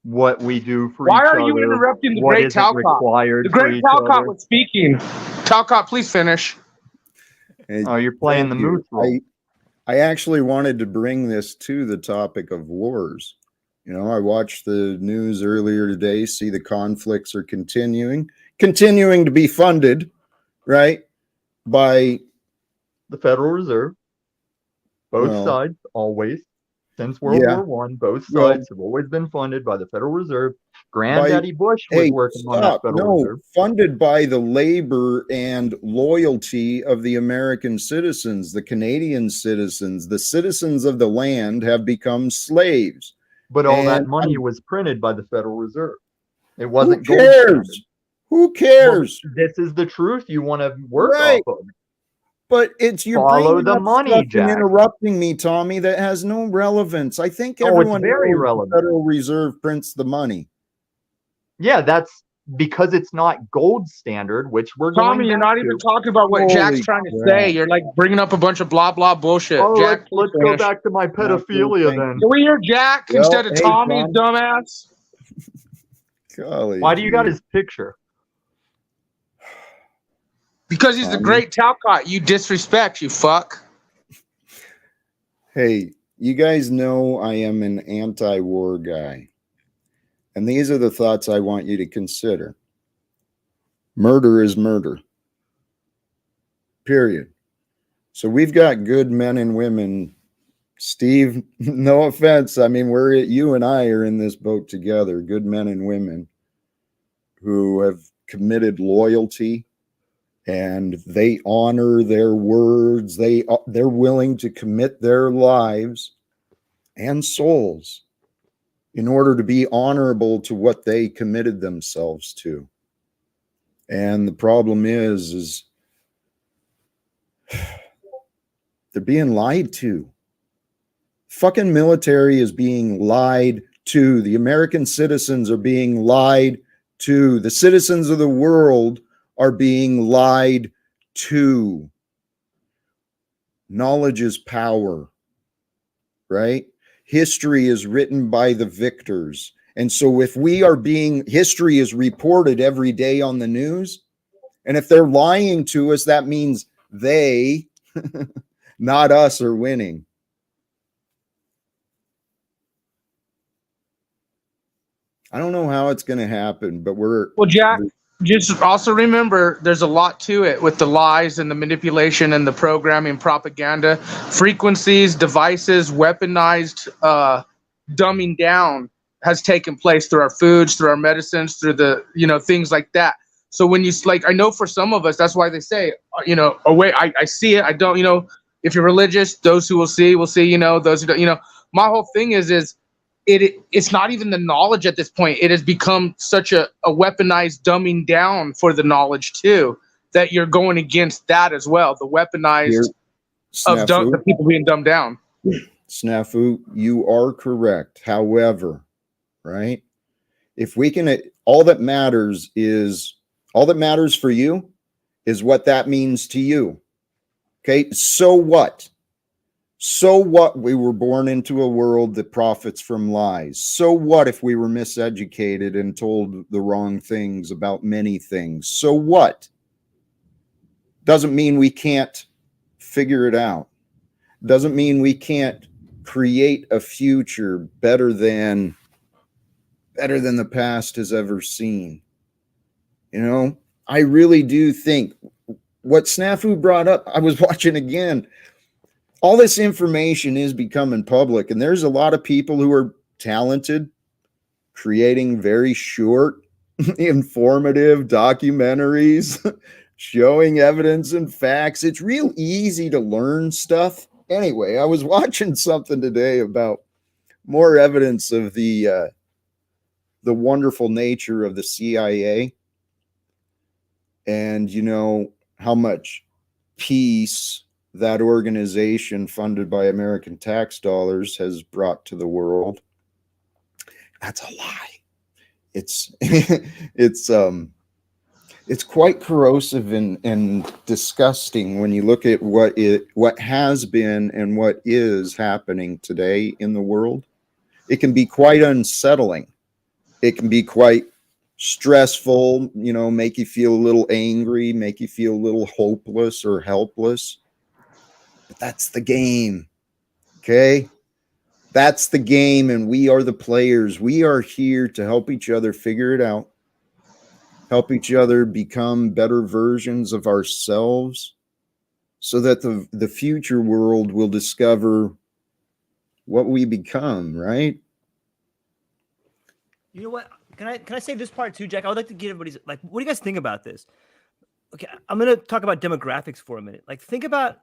what we do for Why each are you other, interrupting the what great isn't Talcott? required The for great each Talcott other. was speaking. Talcott, please finish. Hey, Oh, you're playing thank the you. moose role. I actually wanted to bring this to the topic of wars. You know, I watched the news earlier today, see the conflicts are continuing to be funded, right, by The Federal Reserve, both well, sides, always. Since World yeah, War I, both well, sides have always been funded by the Federal Reserve. by Granddaddy Bush was hey, working on that stop. Federal No, Reserve. funded by the labor and loyalty of the American citizens, the Canadian citizens, the citizens of the land have become slaves. But all that And money was printed by the Federal Reserve. It who wasn't gold standard. cares? Who Well, cares? this is the truth you want to work Right. off of. But it's you're Follow bringing the up money, stuff and Jack. interrupting me, Tommy, that has no relevance. I think Oh, it's everyone very knows relevant. the Federal Reserve prints the money. Yeah, that's because it's not gold standard, which we're Tommy, going you're back not to. even talking about what Jack's Holy trying to crap. say. You're like bringing up a bunch of blah blah bullshit. Oh, Jack, let's please go finish. back to my pedophilia thank then. Can we hear Jack Well, instead of hey, Tommy, Tom. dumbass? Golly, Why do you got gee. his picture? Because he's the Tommy. great Talcott. You disrespect, you fuck. Hey, you guys know I am an anti-war guy. And these are the thoughts I want you to consider. Murder is murder. Period. So we've got good men and women. Steve, no offense. I mean, you and I are in this boat together. Good men and women who have committed loyalty and they honor their words. They're willing to commit their lives and souls in order to be honorable to what they committed themselves to. And the problem is they're being lied to. Fucking military is being lied to. The American citizens are being lied to. The citizens of the world are being lied to. Knowledge is power, right? History is written by the victors. And so if history is reported every day on the news, and if they're lying to us, that means they, not us, are winning. I don't know how it's going to happen, but Well, Jack, just also remember there's a lot to it with the lies and the manipulation and the programming propaganda, frequencies, devices, weaponized dumbing down has taken place through our foods, through our medicines, through the, things like that. So when you I know for some of us, that's why they say, oh wait, I see it. I don't, if you're religious, those who will see, those who don't, my whole thing is it's not even the knowledge at this point. It has become such a weaponized dumbing down for the knowledge too, that you're going against that as well. The weaponized of the people being dumbed down. Snafu, you are correct. However, right? If we can, all that matters for you is what that means to you. Okay. So what? So what? We were born into a world that profits from lies. So what if we were miseducated and told the wrong things about many things? So what? Doesn't mean we can't figure it out. Doesn't mean we can't create a future better than the past has ever seen. I really do think what Snafu brought up, I was watching again. All this information is becoming public, and there's a lot of people who are talented, creating very short, informative documentaries, showing evidence and facts. It's real easy to learn stuff. Anyway, I was watching something today about more evidence of the wonderful nature of the CIA, and how much peace that organization funded by American tax dollars has brought to the world. That's a lie. It's it's quite corrosive and disgusting when you look at what has been and what is happening today in the world. It can be quite unsettling. It can be quite stressful, you know, make you feel a little angry, make you feel a little hopeless or helpless. But that's the game. Okay? That's the game, and we are the players. We are here to help each other figure it out, help each other become better versions of ourselves, so that the future world will discover what we become, right? You know what? Can I say this part too, Jack? I would like to get everybody's like, what do you guys think about this? Okay, I'm gonna talk about demographics for a minute. Like, think about.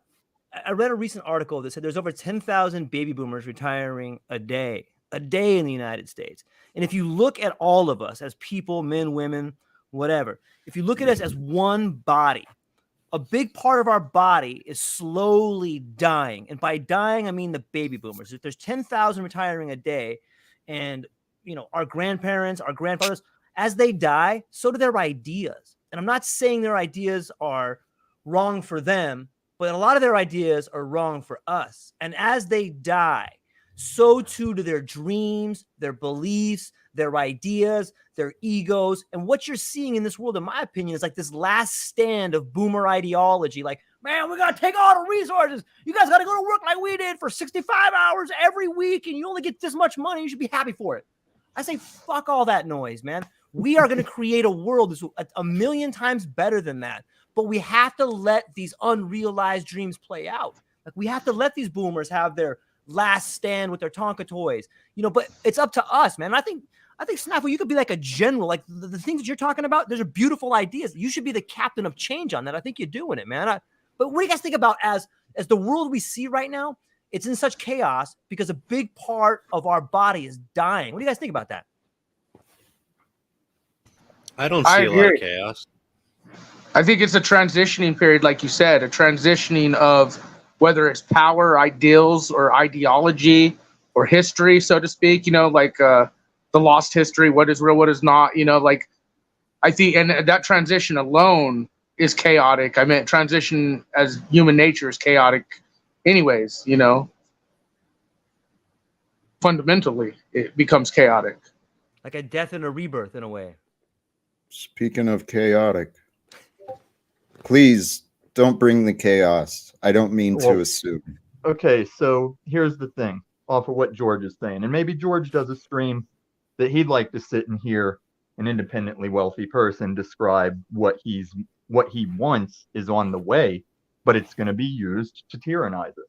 I read a recent article that said there's over 10,000 baby boomers retiring a day in the United States. And if you look at all of us as people, men, women, whatever, if you look at us as one body, a big part of our body is slowly dying. And by dying, I mean the baby boomers. If there's 10,000 retiring a day, and you know, our grandparents, our grandfathers, as they die, so do their ideas. And I'm not saying their ideas are wrong for them, but a lot of their ideas are wrong for us. And as they die, so too do their dreams, their beliefs, their ideas, their egos. And what you're seeing in this world, in my opinion, is like this last stand of boomer ideology. Like, man, we got to take all the resources. You guys got to go to work like we did for 65 hours every week, and you only get this much money. You should be happy for it. I say, fuck all that noise, man. We are going to create a world that's a million times better than that. But we have to let these unrealized dreams play out. Like, we have to let these boomers have their last stand with their Tonka toys, you know, but it's up to us, man. I think Snafu, you could be like a general, like the things that you're talking about. Those are beautiful ideas. You should be the captain of change on that. I think you're doing it, man. But what do you guys think about as the world we see right now? It's in such chaos because a big part of our body is dying. What do you guys think about that? I don't see a lot of chaos. I think it's a transitioning period, like you said, a transitioning of whether it's power, ideals, or ideology, or history, so to speak, you know, like the lost history, what is real, what is not, you know, like I think, and that transition alone is chaotic. I mean, transition as human nature is chaotic anyways, you know. Fundamentally, it becomes chaotic. Like a death and a rebirth in a way. Speaking of chaotic, please don't bring the chaos. I don't mean to assume. Okay, so here's the thing, off of what George is saying. And maybe George does a stream that he'd like to sit and hear an independently wealthy person describe what he wants is on the way, but it's going to be used to tyrannize it.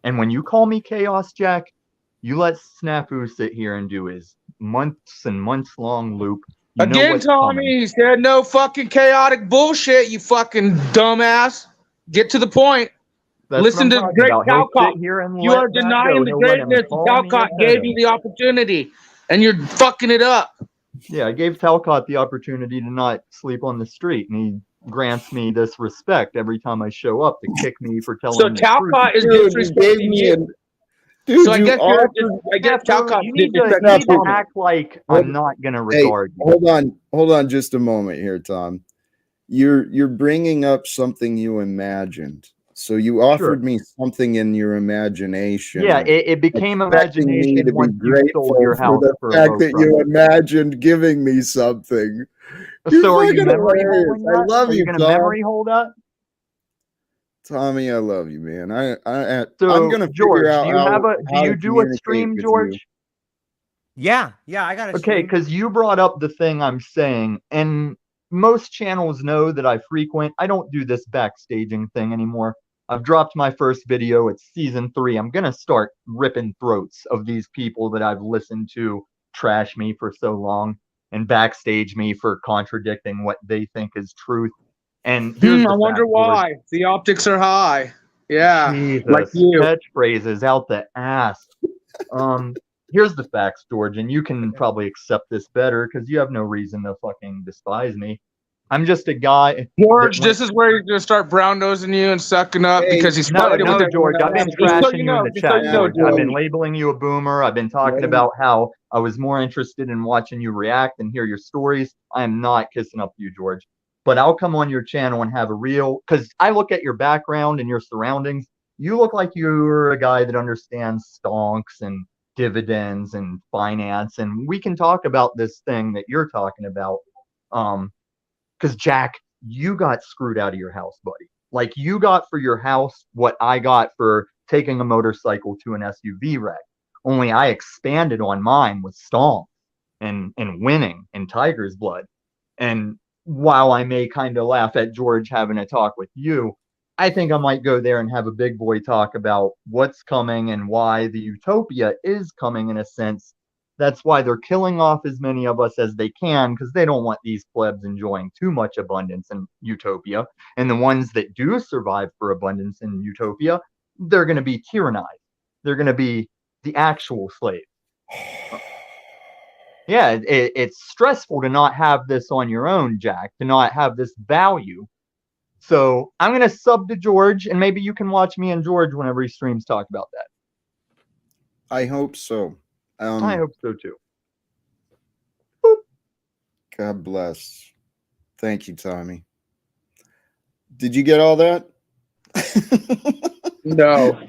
And when you call me chaos, Jack, you let Snafu sit here and do his months and months long loop. You again, Tommy, he said no fucking chaotic bullshit, you fucking dumbass. Get to the point. Listen to great Tal Cottian. You are denying the greatness Tal Cottian gave you the opportunity, and you're fucking it up. Yeah, I gave Tal Cottian the opportunity to not sleep on the street, and he grants me this respect every time I show up to kick me for telling him the truth. So Tal Cottian is disrespecting you. Dude, so I guess Tal Cottian you need to act like I'm not gonna regard you. Hold on just a moment here, Tom. You're bringing up something you imagined. So you offered me something in your imagination. Yeah, it became imagination once you sold your house for the fact that you imagined giving me something. So are you memory holding that? I love you, Tom. Memory hold that? Tommy, I love you, man. So, I'm gonna George, figure out do you do a stream, George? Yeah, I got it. Okay, because you brought up the thing I'm saying, and most channels know that I frequent. I don't do this backstaging thing anymore. I've dropped my first video. It's season 3. I'm gonna start ripping throats of these people that I've listened to trash me for so long and backstage me for contradicting what they think is truth. And here's I wonder why. George. The optics are high. Yeah. Jesus, like you. Catchphrases out the ass. Here's the facts, George, and you can probably accept this better because you have no reason to fucking despise me. I'm just a guy. George, this is where you're gonna start brown nosing you and sucking up because he's no, George. I've been trashing you in the chat, George. I've been labeling you a boomer. I've been talking about how I was more interested in watching you react and hear your stories. I am not kissing up to you, George. but I'll come on your channel and have a real, because I look at your background and your surroundings. You look like you're a guy that understands stonks and dividends and finance, and we can talk about this thing that you're talking about. Because Jack, you got screwed out of your house, buddy. Like, you got for your house what I got for taking a motorcycle to an SUV wreck. Only I expanded on mine with stomp and winning and tiger's blood. And while I may kind of laugh at George having a talk with you, I think I might go there and have a big boy talk about what's coming and why the utopia is coming in a sense. That's why they're killing off as many of us as they can, because they don't want these plebs enjoying too much abundance in utopia. And the ones that do survive for abundance in utopia, they're going to be tyrannized. They're going to be the actual slaves. Yeah, it's stressful to not have this on your own, Jack, to not have this value. So I'm going to sub to George, and maybe you can watch me and George whenever he streams talk about that. I hope so. I hope so too. God bless. Thank you, Tommy. Did you get all that? No.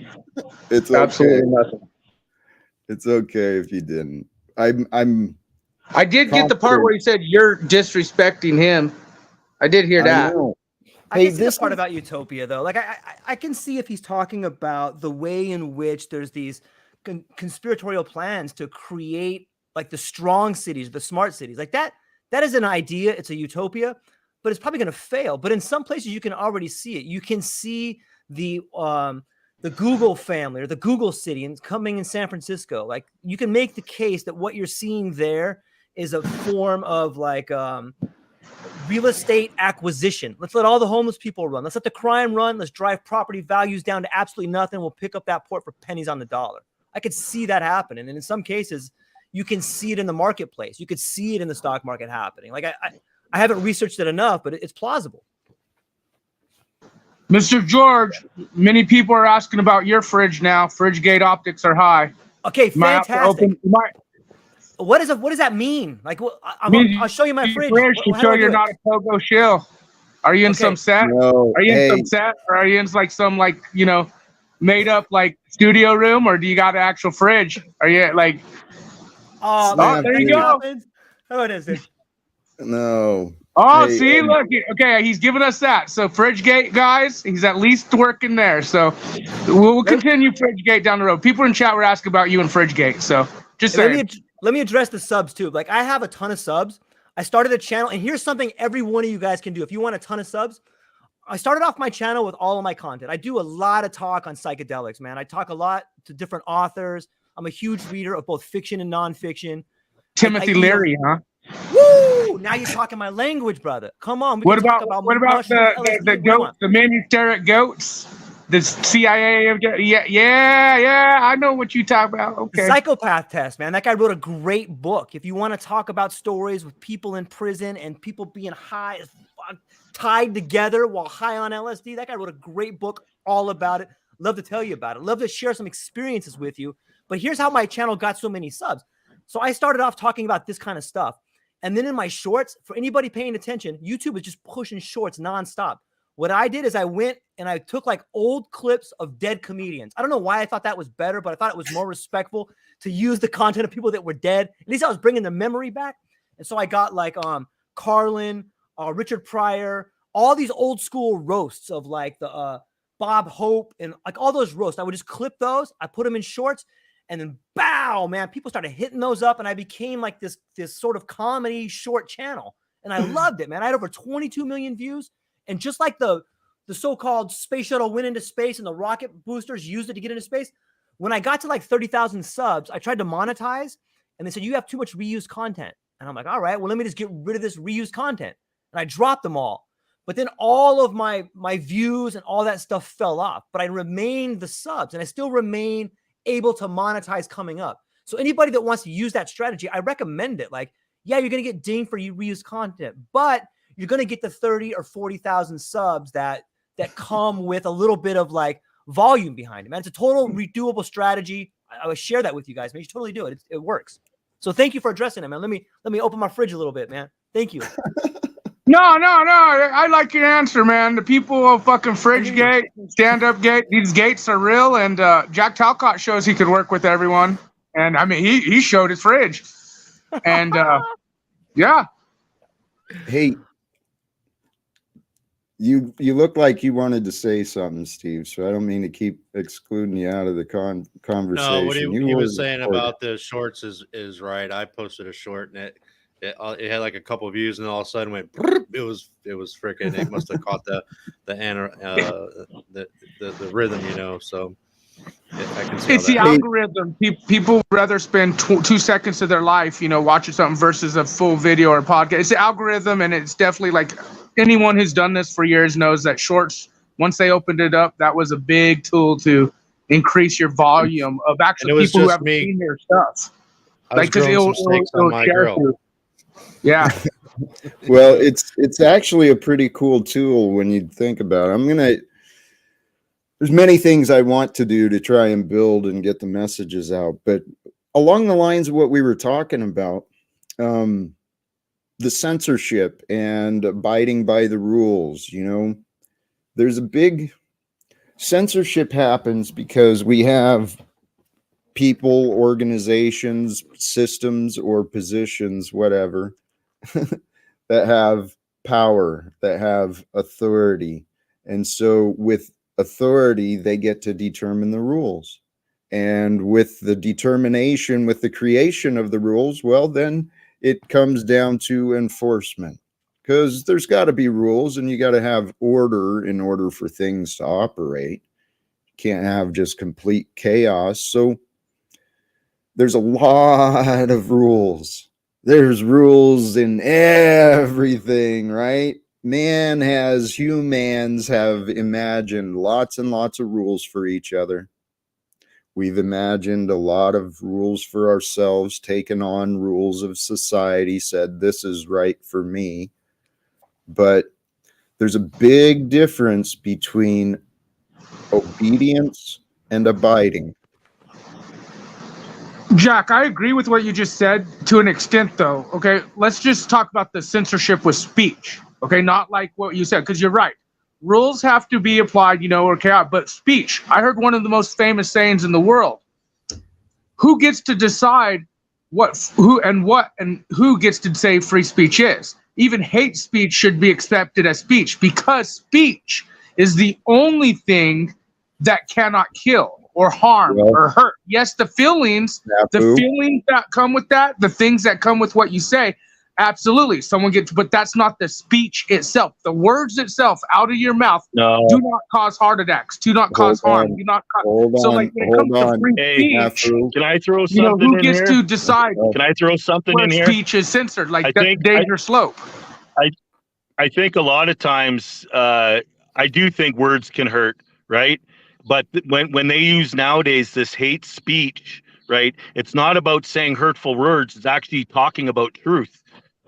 It's okay. Absolutely nothing. It's okay if you didn't. I did get the part where he said you're disrespecting him. I did hear that. I can see the part about utopia, though. Like, I can see if he's talking about the way in which there's these conspiratorial plans to create like the strong cities, the smart cities. Like that is an idea. It's a utopia, but it's probably going to fail. But in some places you can already see it. You can see the Google family or the Google city and coming in San Francisco. Like, you can make the case that what you're seeing there is a form of like real estate acquisition. Let's let all the homeless people run. Let's let the crime run. Let's drive property values down to absolutely nothing. We'll pick up that port for pennies on the dollar. I could see that happening. And in some cases, you can see it in the marketplace. You could see it in the stock market happening. Like, I haven't researched it enough, but it's plausible. Mr. George, many people are asking about your fridge now. Fridge gate optics are high. Okay, fantastic. What does that mean? Like, I'll show you my fridge. To show you're not a pogo shill. Are you in some set? No, are you in some set? Or are you in like some made up like studio room? Or do you got an actual fridge? Are you like? Oh, there you go. Oh, it is. No. Oh, hey, see, look. Okay, he's giving us that. So Fridgegate, guys, he's at least working there. So we'll continue Fridgegate down the road. People in chat were asking about you and Fridgegate. So just saying. Let me address the subs too. Like, I have a ton of subs. I started a channel, and here's something every one of you guys can do. If you want a ton of subs, I started off my channel with all of my content. I do a lot of talk on psychedelics, man. I talk a lot to different authors. I'm a huge reader of both fiction and nonfiction. Timothy Leary, huh? Woo! Now you're talking my language, brother. Come on. What about the goats, the manusteric goats? The CIA? Yeah. I know what you talk about. Okay. The psychopath test, man. That guy wrote a great book. If you want to talk about stories with people in prison and people being high as fuck, tied together while high on LSD, that guy wrote a great book all about it. Love to tell you about it. Love to share some experiences with you. But here's how my channel got so many subs. So I started off talking about this kind of stuff. And then in my shorts, for anybody paying attention, YouTube is just pushing shorts nonstop. What I did is I went and I took like old clips of dead comedians. I don't know why I thought that was better, but I thought it was more respectful to use the content of people that were dead. At least I was bringing the memory back. And so I got like Carlin, Richard Pryor, all these old school roasts of like the Bob Hope and like all those roasts. I would just clip those. I put them in shorts. And then, bow, man, people started hitting those up, and I became like this sort of comedy short channel, and I loved it, man. I had over 22 million views, and just like the so-called space shuttle went into space and the rocket boosters used it to get into space, when I got to like 30,000 subs, I tried to monetize, and they said, you have too much reused content. And I'm like, all right, well, let me just get rid of this reused content. And I dropped them all. But then all of my views and all that stuff fell off, but I remained the subs, and I still remain able to monetize coming up. So anybody that wants to use that strategy, I recommend it. Like, yeah, you're going to get dinged for reused content, but you're going to get the 30 or 40,000 subs that come with a little bit of like volume behind it, man. It's a total redoable strategy. I would share that with you guys, man. You should totally do it. It works. So thank you for addressing it, man. Let me open my fridge a little bit, man. Thank you. No. I like your answer, man. The people of fucking Fridge Gate, Stand Up Gate, these gates are real. And Jack Talcott shows he could work with everyone. And I mean, he showed his fridge. And yeah. Hey, you look like you wanted to say something, Steve. So I don't mean to keep excluding you out of the conversation. No, what he You was were saying recorded. about the shorts is right. I posted a short and it had like a couple of views, and all of a sudden went. It was freaking. It must have caught the rhythm, you know. So I can see It's the how that. algorithm. People would rather spend 2 seconds of their life, watching something versus a full video or podcast. It's the algorithm, and it's definitely like anyone who's done this for years knows that shorts, once they opened it up, that was a big tool to increase your volume of actually people who haven't seen their stuff. I was grilling some steaks on my grill. Yeah. Well, it's actually a pretty cool tool when you think about it. There's many things I want to do to try and build and get the messages out, but along the lines of what we were talking about, the censorship and abiding by the rules, there's a big censorship happens because we have people, organizations, systems, or positions, whatever, that have power, that have authority. And so with authority, they get to determine the rules. And with the determination, with the creation of the rules, well, then it comes down to enforcement. Because there's got to be rules and you got to have order in order for things to operate. You can't have just complete chaos. So there's a lot of rules. There's rules in everything, right? Humans have imagined lots and lots of rules for each other. We've imagined a lot of rules for ourselves, taken on rules of society, said this is right for me. But there's a big difference between obedience and abiding. Jack, I agree with what you just said to an extent, though. Okay, let's just talk about the censorship with speech. Okay, not like what you said, because you're right. Rules have to be applied, or chaos. But speech, I heard one of the most famous sayings in the world. Who gets to decide who gets to say free speech is? Even hate speech should be accepted as speech because speech is the only thing that cannot kill or harm or hurt. Yes, the feelings that come with that, the things that come with what you say, absolutely. But that's not the speech itself. The words itself out of your mouth do not cause heart attacks, do not cause harm, do not cause. So like when it comes to free speech, can I throw something who gets to decide? Can I throw something in here? Speech is censored, like dangerous slope. I think a lot of times, I do think words can hurt, right? But when they use nowadays this hate speech, right? It's not about saying hurtful words. It's actually talking about truth.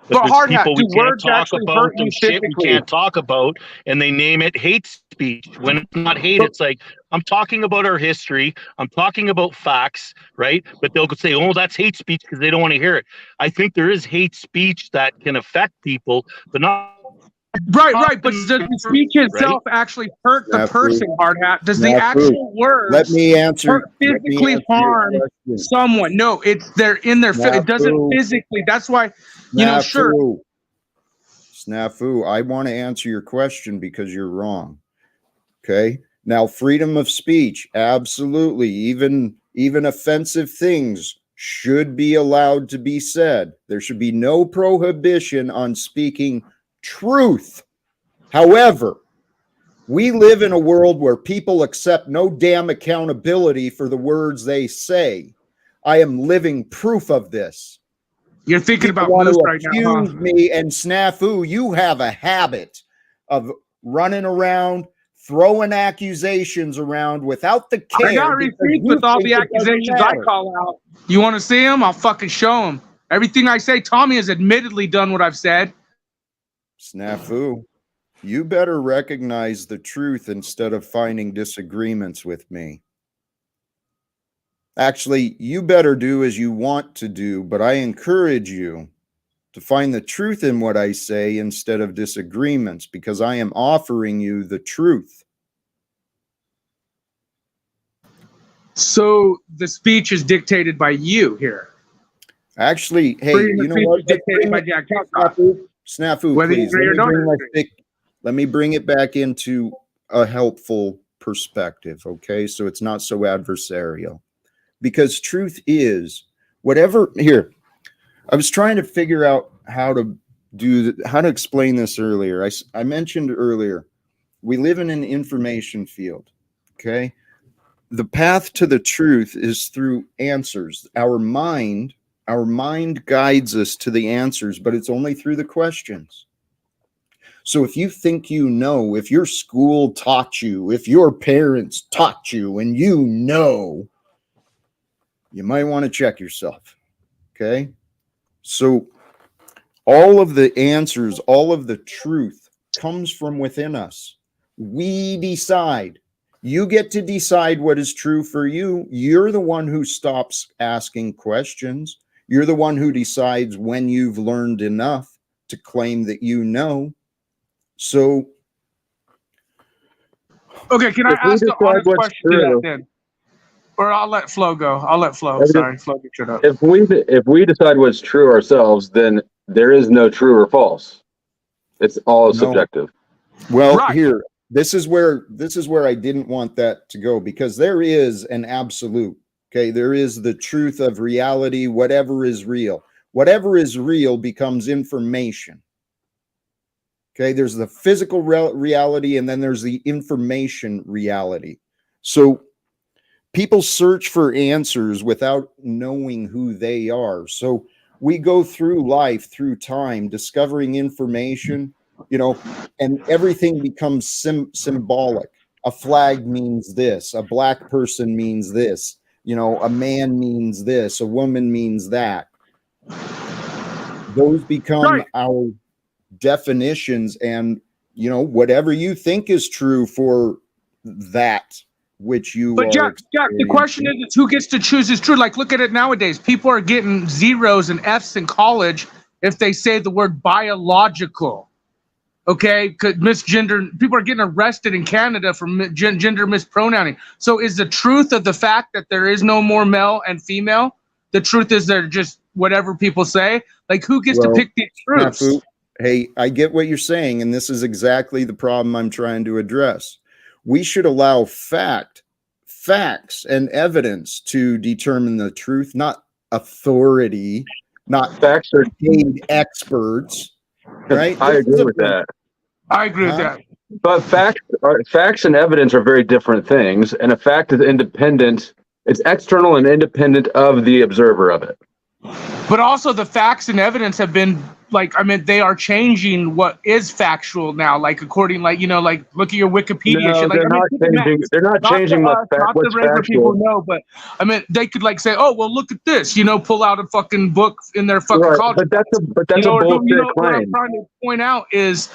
But there's hard hat, people we do can't words talk actually about, hurt you there's shit we physically? can't talk about, and they name it hate speech. When it's not hate, it's like, I'm talking about our history, I'm talking about facts, right? But they'll say, oh, that's hate speech because they don't want to hear it. I think there is hate speech that can affect people, but not. Right. But does the speech itself actually hurt the person, hard hat? Does the actual words physically harm someone? No, they're in their. It doesn't physically. That's why, sure. Snafu. I want to answer your question because you're wrong. Okay. Now, freedom of speech, absolutely. Even offensive things should be allowed to be said. There should be no prohibition on speaking truth. However, we live in a world where people accept no damn accountability for the words they say. I am living proof of this. You're thinking People about want Moose to right accuse now, me and Snafu. You have a habit of running around, throwing accusations around without the care. I got receipts with all the accusations I call out. You want to see them? I'll fucking show them. Everything I say, Tommy has admittedly done what I've said. Snafu, you better recognize the truth instead of finding disagreements with me. Actually, you better do as you want to do, but I encourage you to find the truth in what I say instead of disagreements, because I am offering you the truth. So the speech is dictated by you here. Actually, hey, Freedom of you know speech what? is dictated by Jack Talcott. Snafu, Whether you please. agree or don't agree. Let me bring it back into a helpful perspective, okay? So it's not so adversarial. Because truth is, whatever, here, I was trying to figure out how to explain this earlier. I mentioned earlier, we live in an information field, okay? The path to the truth is through answers. Our mind guides us to the answers, but it's only through the questions. So if you think you know, if your school taught you, if your parents taught you, and you know, you might want to check yourself. Okay? So all of the answers, all of the truth comes from within us. We decide. You get to decide what is true for you. You're the one who stops asking questions. You're the one who decides when you've learned enough to claim that you know. So, Okay, can I If we ask an decide honest what's question to that true, then? Or I'll let Flo go. I'll let Flo. Sorry, Flo, get shut up. if we decide what's true ourselves, then there is no true or false. It's all no. subjective. Well, Right. here, this is where I didn't want that to go, because there is an absolute. Okay, there is the truth of reality. Whatever is real becomes information. Okay, there's the physical reality, and then there's the information reality. So people search for answers without knowing who they are. So we go through life, through time, discovering information, and everything becomes symbolic. A flag means this, a black person means this, a man means this, a woman means that. Those become Right. our definitions, and whatever you think is true for that which you But are Jack, the question is who gets to choose is true. Like, look at it nowadays. People are getting zeros and F's in college if they say the word biological. Okay, because misgender, people are getting arrested in Canada for gender mispronouncing. So is the truth of the fact that there is no more male and female? The truth is they're just whatever people say. Like, who gets to pick these truths? Snafu, hey, I get what you're saying, and this is exactly the problem I'm trying to address. We should allow facts and evidence to determine the truth, not authority, not Facts are paid experts, right? I agree with that. I agree with that. But facts and evidence are very different things, and a fact is independent. It's external and independent of the observer of it. But also the facts and evidence have been they are changing what is factual now. Like according, look at your Wikipedia No, shit. Like, they're not changing. They're not changing not what's the regular people factual. know, but they could say, oh well, look at this. Pull out a fucking book in their fucking Right, college. but that's a bullshit What I'm claim. trying to point out is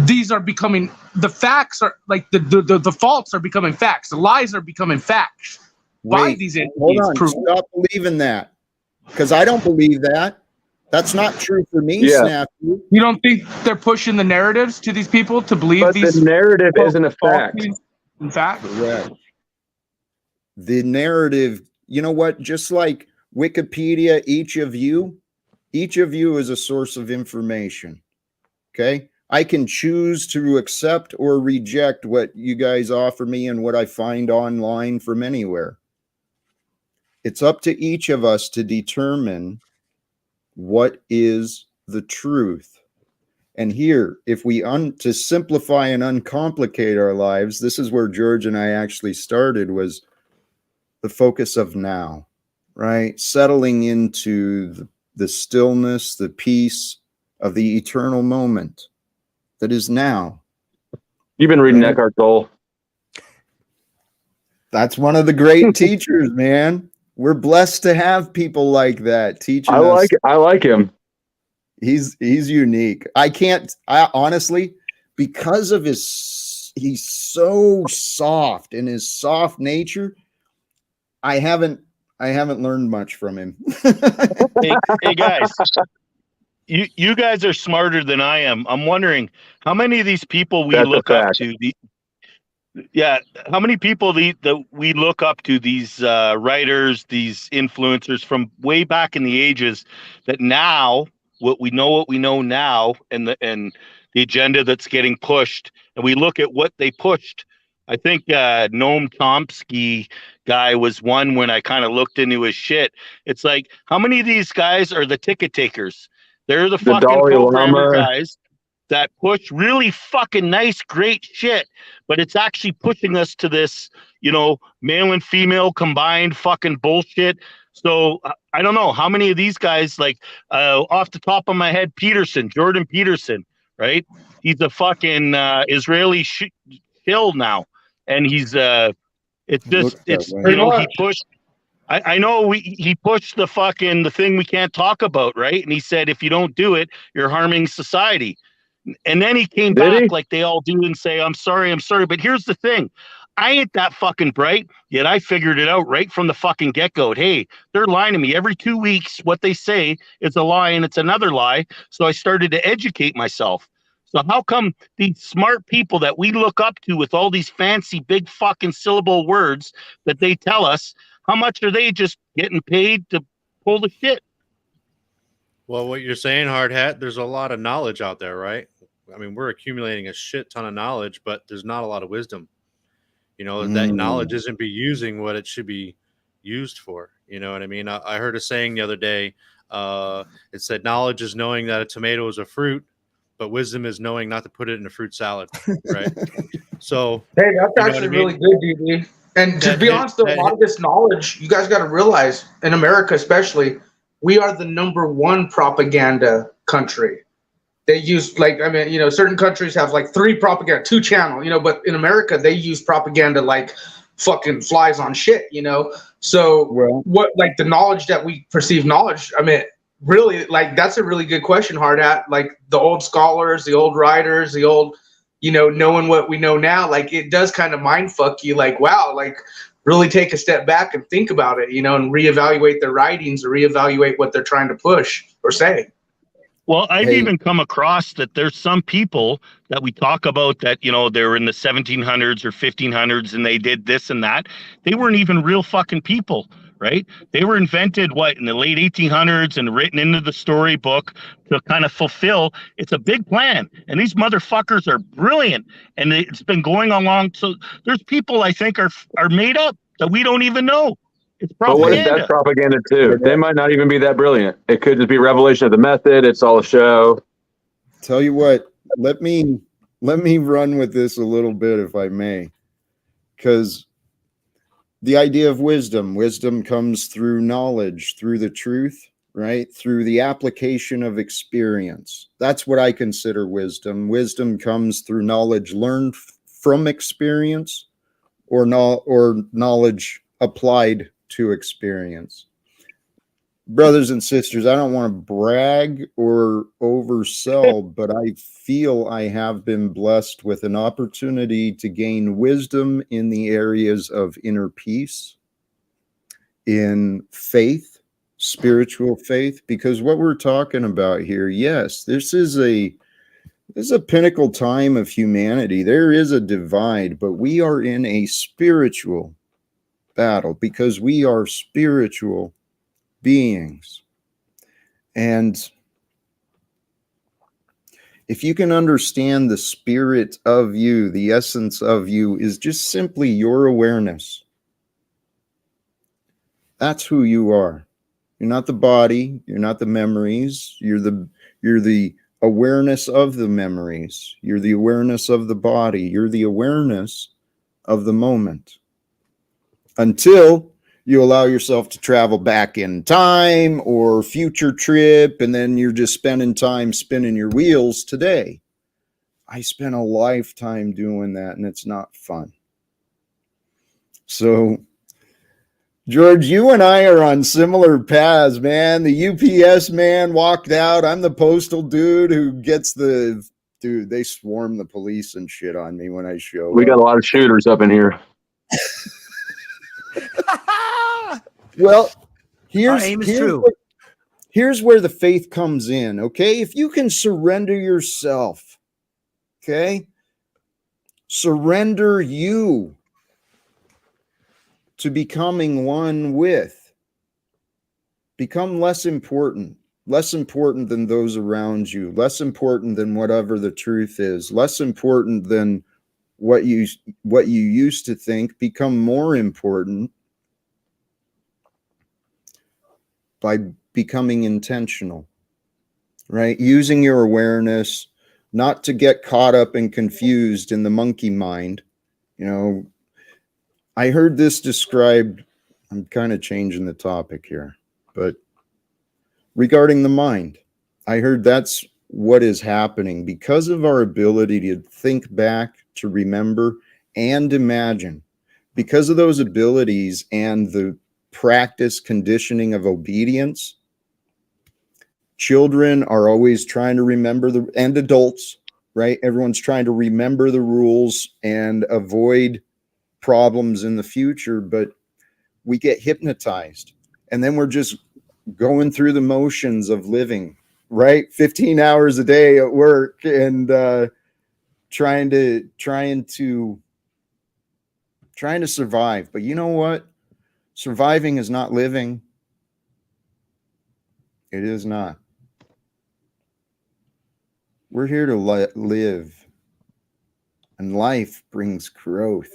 these are becoming the facts are like the faults are becoming facts. The lies are becoming facts. By these entities. Hold on, stop believing that, because I don't believe that. That's not true for me, Yeah. Snafu. You don't think they're pushing the narratives to these people to believe But these? the narrative isn't a fact. In fact, Correct. The narrative, you know what? Just like Wikipedia, each of you is a source of information. Okay? I can choose to accept or reject what you guys offer me and what I find online from anywhere. It's up to each of us to determine what is the truth. And here, if we to simplify and uncomplicate our lives, this is where George and I actually started, was the focus of now, right? Settling into the stillness, the peace of the eternal moment that is now. You've been reading Right? Eckhart Tolle. That's one of the great teachers, man. We're blessed to have people like that teaching us. I like him. He's unique. I honestly, because of he's so soft in his soft nature, I haven't learned much from him. Hey guys, You guys are smarter than I am. I'm wondering how many of these people we That's a look up fact. to. Yeah, how many people that we look up to, these writers, these influencers from way back in the ages, that now what we know now, and the agenda that's getting pushed, and we look at what they pushed. I think Noam Chomsky guy was one when I kind of looked into his shit. It's like, how many of these guys are the ticket takers? They're the The fucking Dalai programmer Lama. guys that push really fucking nice, great shit, but it's actually pushing us to this, male and female combined fucking bullshit. So I don't know how many of these guys, like off the top of my head, Jordan Peterson, right? He's a fucking Israeli shill now, and he's Looks that way. Pretty he much. pushed. I know he pushed the thing we can't talk about, right? And he said, if you don't do it, you're harming society. And then he came Did back he? like they all do and say, I'm sorry. But here's the thing. I ain't that fucking bright, yet I figured it out right from the fucking get-go. Hey, they're lying to me every 2 weeks. What they say is a lie and it's another lie. So I started to educate myself. So how come these smart people that we look up to with all these fancy big fucking syllable words that they tell us, how much are they just getting paid to pull the shit? Well, what you're saying, Hard Hat, there's a lot of knowledge out there, right? I mean, we're accumulating a shit ton of knowledge, but there's not a lot of wisdom. That knowledge isn't be using what it should be used for. You know what I mean? I heard a saying the other day. It said, knowledge is knowing that a tomato is a fruit, but wisdom is knowing not to put it in a fruit salad, right? So, Hey, that's you know what actually I mean? really good, DD. And to That be hit, honest, though, a that lot hit, of this knowledge, you guys got to realize, in America especially, we are the #1 propaganda country. They use, certain countries have like 3 propaganda, 2 channel, but in America, they use propaganda like fucking flies on shit, So Well, what, like the knowledge that we perceive knowledge, I mean, really, like that's a really good question, Hard Hat. Like the old scholars, the old writers, the old, knowing what we know now, like it does kind of mind fuck you. Like, wow, like really take a step back and think about it, and reevaluate their writings or reevaluate what they're trying to push or say. Well, I've hey, even come across that there's some people that we talk about that, they're in the 1700s or 1500s and they did this and that. They weren't even real fucking people, right? They were invented, in the late 1800s and written into the storybook to kind of fulfill. It's a big plan. And these motherfuckers are brilliant. And it's been going along. So there's people I think are made up that we don't even know. It's But what if that's propaganda. propaganda too? They might not even be that brilliant. It could just be revelation of the method. It's all a show. tell you what, let me run with this a little bit, if I may, because the idea of wisdom comes through knowledge, through the truth, right? Through the application of experience. That's what I consider wisdom. Wisdom comes through knowledge learned from experience, or knowledge applied to experience. Brothers and sisters, I don't want to brag or oversell, but I feel I have been blessed with an opportunity to gain wisdom in the areas of inner peace, in faith, spiritual faith, because what we're talking about here, yes, this is a pinnacle time of humanity. There is a divide, but we are in a spiritual battle because we are spiritual beings. And if you can understand the spirit of you, the essence of you is just simply your awareness. That's who you are. You're not the body, you're not the memories, you're the awareness of the memories, you're the awareness of the body, you're the awareness of the moment. Until you allow yourself to travel back in time or future trip, and then you're just spending time spinning your wheels today. I spent a lifetime doing that, and it's not fun. So, George, you and I are on similar paths, man. The UPS man walked out. I'm the postal dude who gets dude, they swarm the police and shit on me when I show We up. got a lot of shooters up in here. Well, Our aim is true. Here's where the faith comes in, okay? If you can surrender yourself, okay? Surrender you to becoming one with. Become less important than those around you, less important than whatever the truth is, less important than what you used to think. Become more important by becoming intentional, right? Using your awareness not to get caught up and confused in the monkey mind. You know, I heard this described, I'm kind of changing the topic here, but regarding the mind, I heard that's what is happening because of our ability to think back, to remember, and imagine. Because of those abilities and the practice conditioning of obedience, children are always trying to remember and adults, right? Everyone's trying to remember the rules and avoid problems in the future, but we get hypnotized and then we're just going through the motions of living, right? 15 hours a day at work and trying to survive. But you know what? Surviving is not living. It is not. We're here to live, and life brings growth.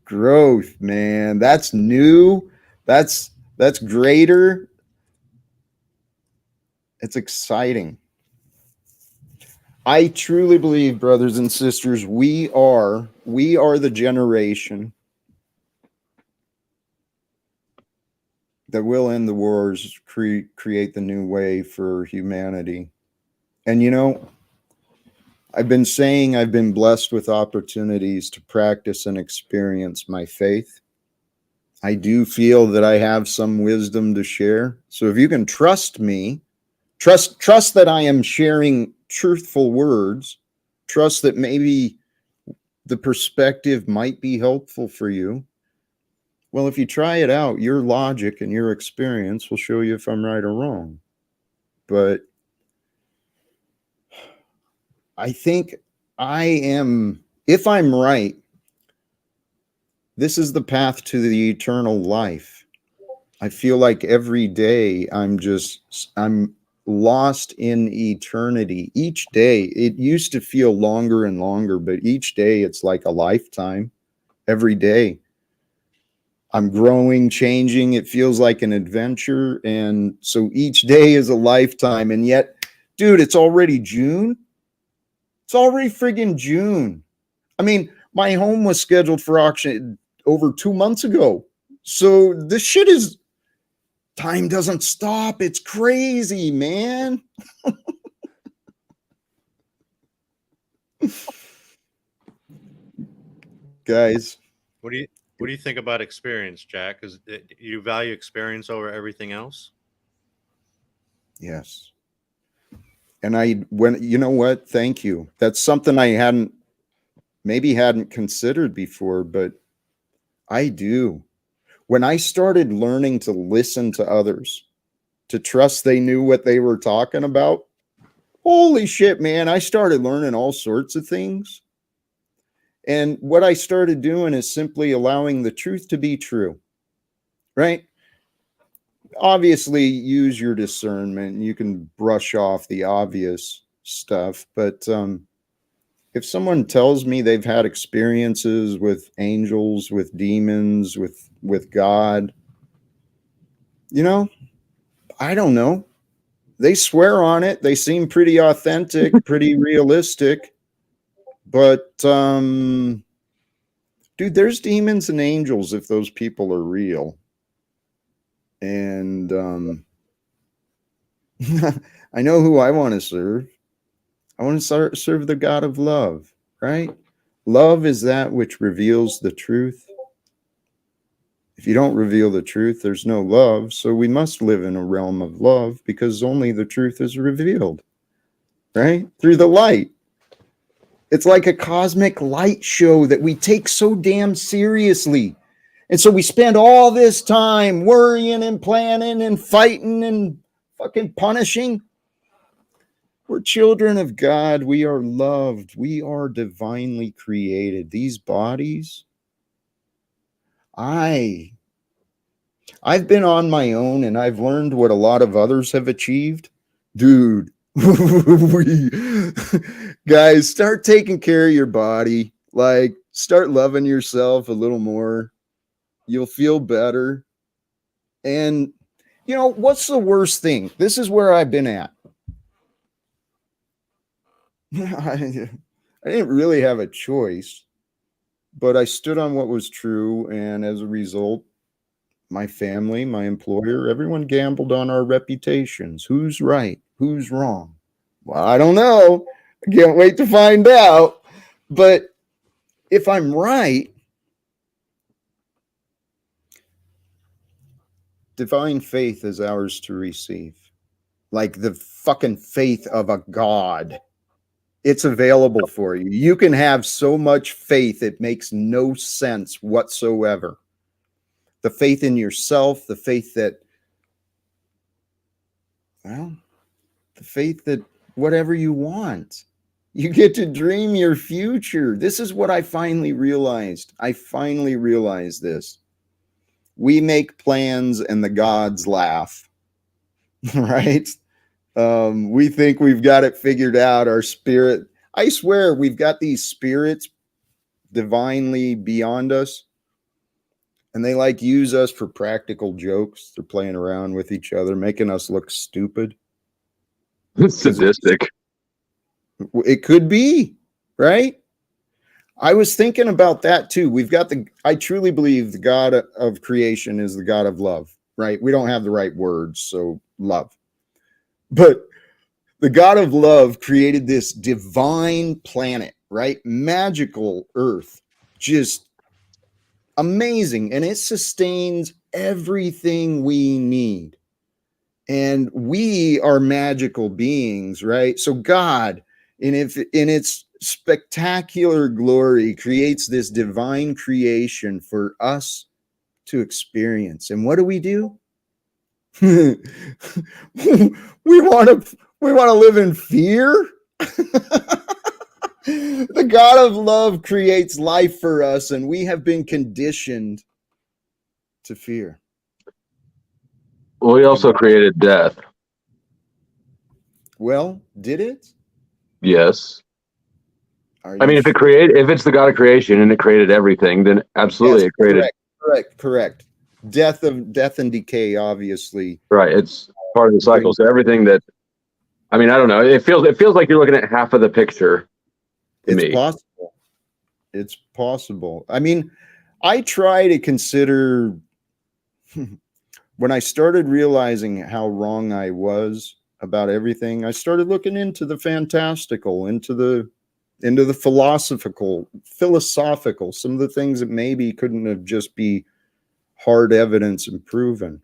Growth, man. That's new. That's greater. It's exciting. I truly believe, brothers and sisters, we are the generation that will end the wars, create the new way for humanity. And you know, I've been saying I've been blessed with opportunities to practice and experience my faith. I do feel that I have some wisdom to share. So if you can trust me, trust that I am sharing truthful words, trust that maybe the perspective might be helpful for you. Well, if you try it out, your logic and your experience will show you if I'm right or wrong. But I think if I'm right, this is the path to the eternal life. I feel like every day I'm lost in eternity. Each day, it used to feel longer and longer, but each day it's like a lifetime. Every day I'm growing, changing. It feels like an adventure. And so each day is a lifetime. And yet, dude, it's already June. It's already friggin' June. I mean, my home was scheduled for auction over 2 months ago. So this shit is, time doesn't stop. It's crazy, man. Guys. What do you think about experience, Jack? Is you value experience over everything else? Yes. And you know what? Thank you. That's something I hadn't considered before, but I do. When I started learning to listen to others, to trust they knew what they were talking about, holy shit, man, I started learning all sorts of things. And what I started doing is simply allowing the truth to be true, right? Obviously, use your discernment. You can brush off the obvious stuff, but if someone tells me they've had experiences with angels, with demons, with God, you know, I don't know. They swear on it. They seem pretty authentic, pretty realistic. But dude, there's demons and angels if those people are real. And I know who I want to serve. I want to serve the God of love, right? Love is that which reveals the truth. If you don't reveal the truth, there's no love. So we must live in a realm of love because only the truth is revealed, right? Through the light. It's like a cosmic light show that we take so damn seriously. And so we spend all this time worrying and planning and fighting and fucking punishing. We're children of God. We are loved. We are divinely created. These bodies, I've been on my own and I've learned what a lot of others have achieved. Dude, guys, start taking care of your body. Like, start loving yourself a little more. You'll feel better. And, you know, what's the worst thing? This is where I've been at. I didn't really have a choice, but I stood on what was true. And as a result, my family, my employer, everyone gambled on our reputations. Who's right? Who's wrong? Well, I don't know. I can't wait to find out. But if I'm right, divine faith is ours to receive. Like the fucking faith of a God. It's available for you. You can have so much faith, it makes no sense whatsoever. The faith in yourself, the faith that, well, the faith that whatever you want, you get to dream your future. This is what I finally realized. I finally realized this. We make plans and the gods laugh, right? We think we've got it figured out. Our spirit, I swear, we've got these spirits divinely beyond us, and they like use us for practical jokes. They're playing around with each other, making us look stupid. Sadistic. It could be, right? I was thinking about that too. I truly believe the God of creation is the God of love, right? We don't have the right words, so love. But the God of love created this divine planet, right? Magical earth, just amazing. And it sustains everything we need. And we are magical beings, right? So God, in its spectacular glory, creates this divine creation for us to experience. And what do? we want to live in fear. The God of love creates life for us, and we have been conditioned to fear. Well, he also created death. Well, did it? Yes. I mean, if it's the God of creation and it created everything, then absolutely it created. Correct. Death and decay, obviously. Right. It's part of the cycle. So everything that, I mean, I don't know. It feels like you're looking at half of the picture. Possible. It's possible. I mean, I try to consider when I started realizing how wrong I was about everything, I started looking into the fantastical, into the philosophical, some of the things that maybe couldn't have just be hard evidence and proven.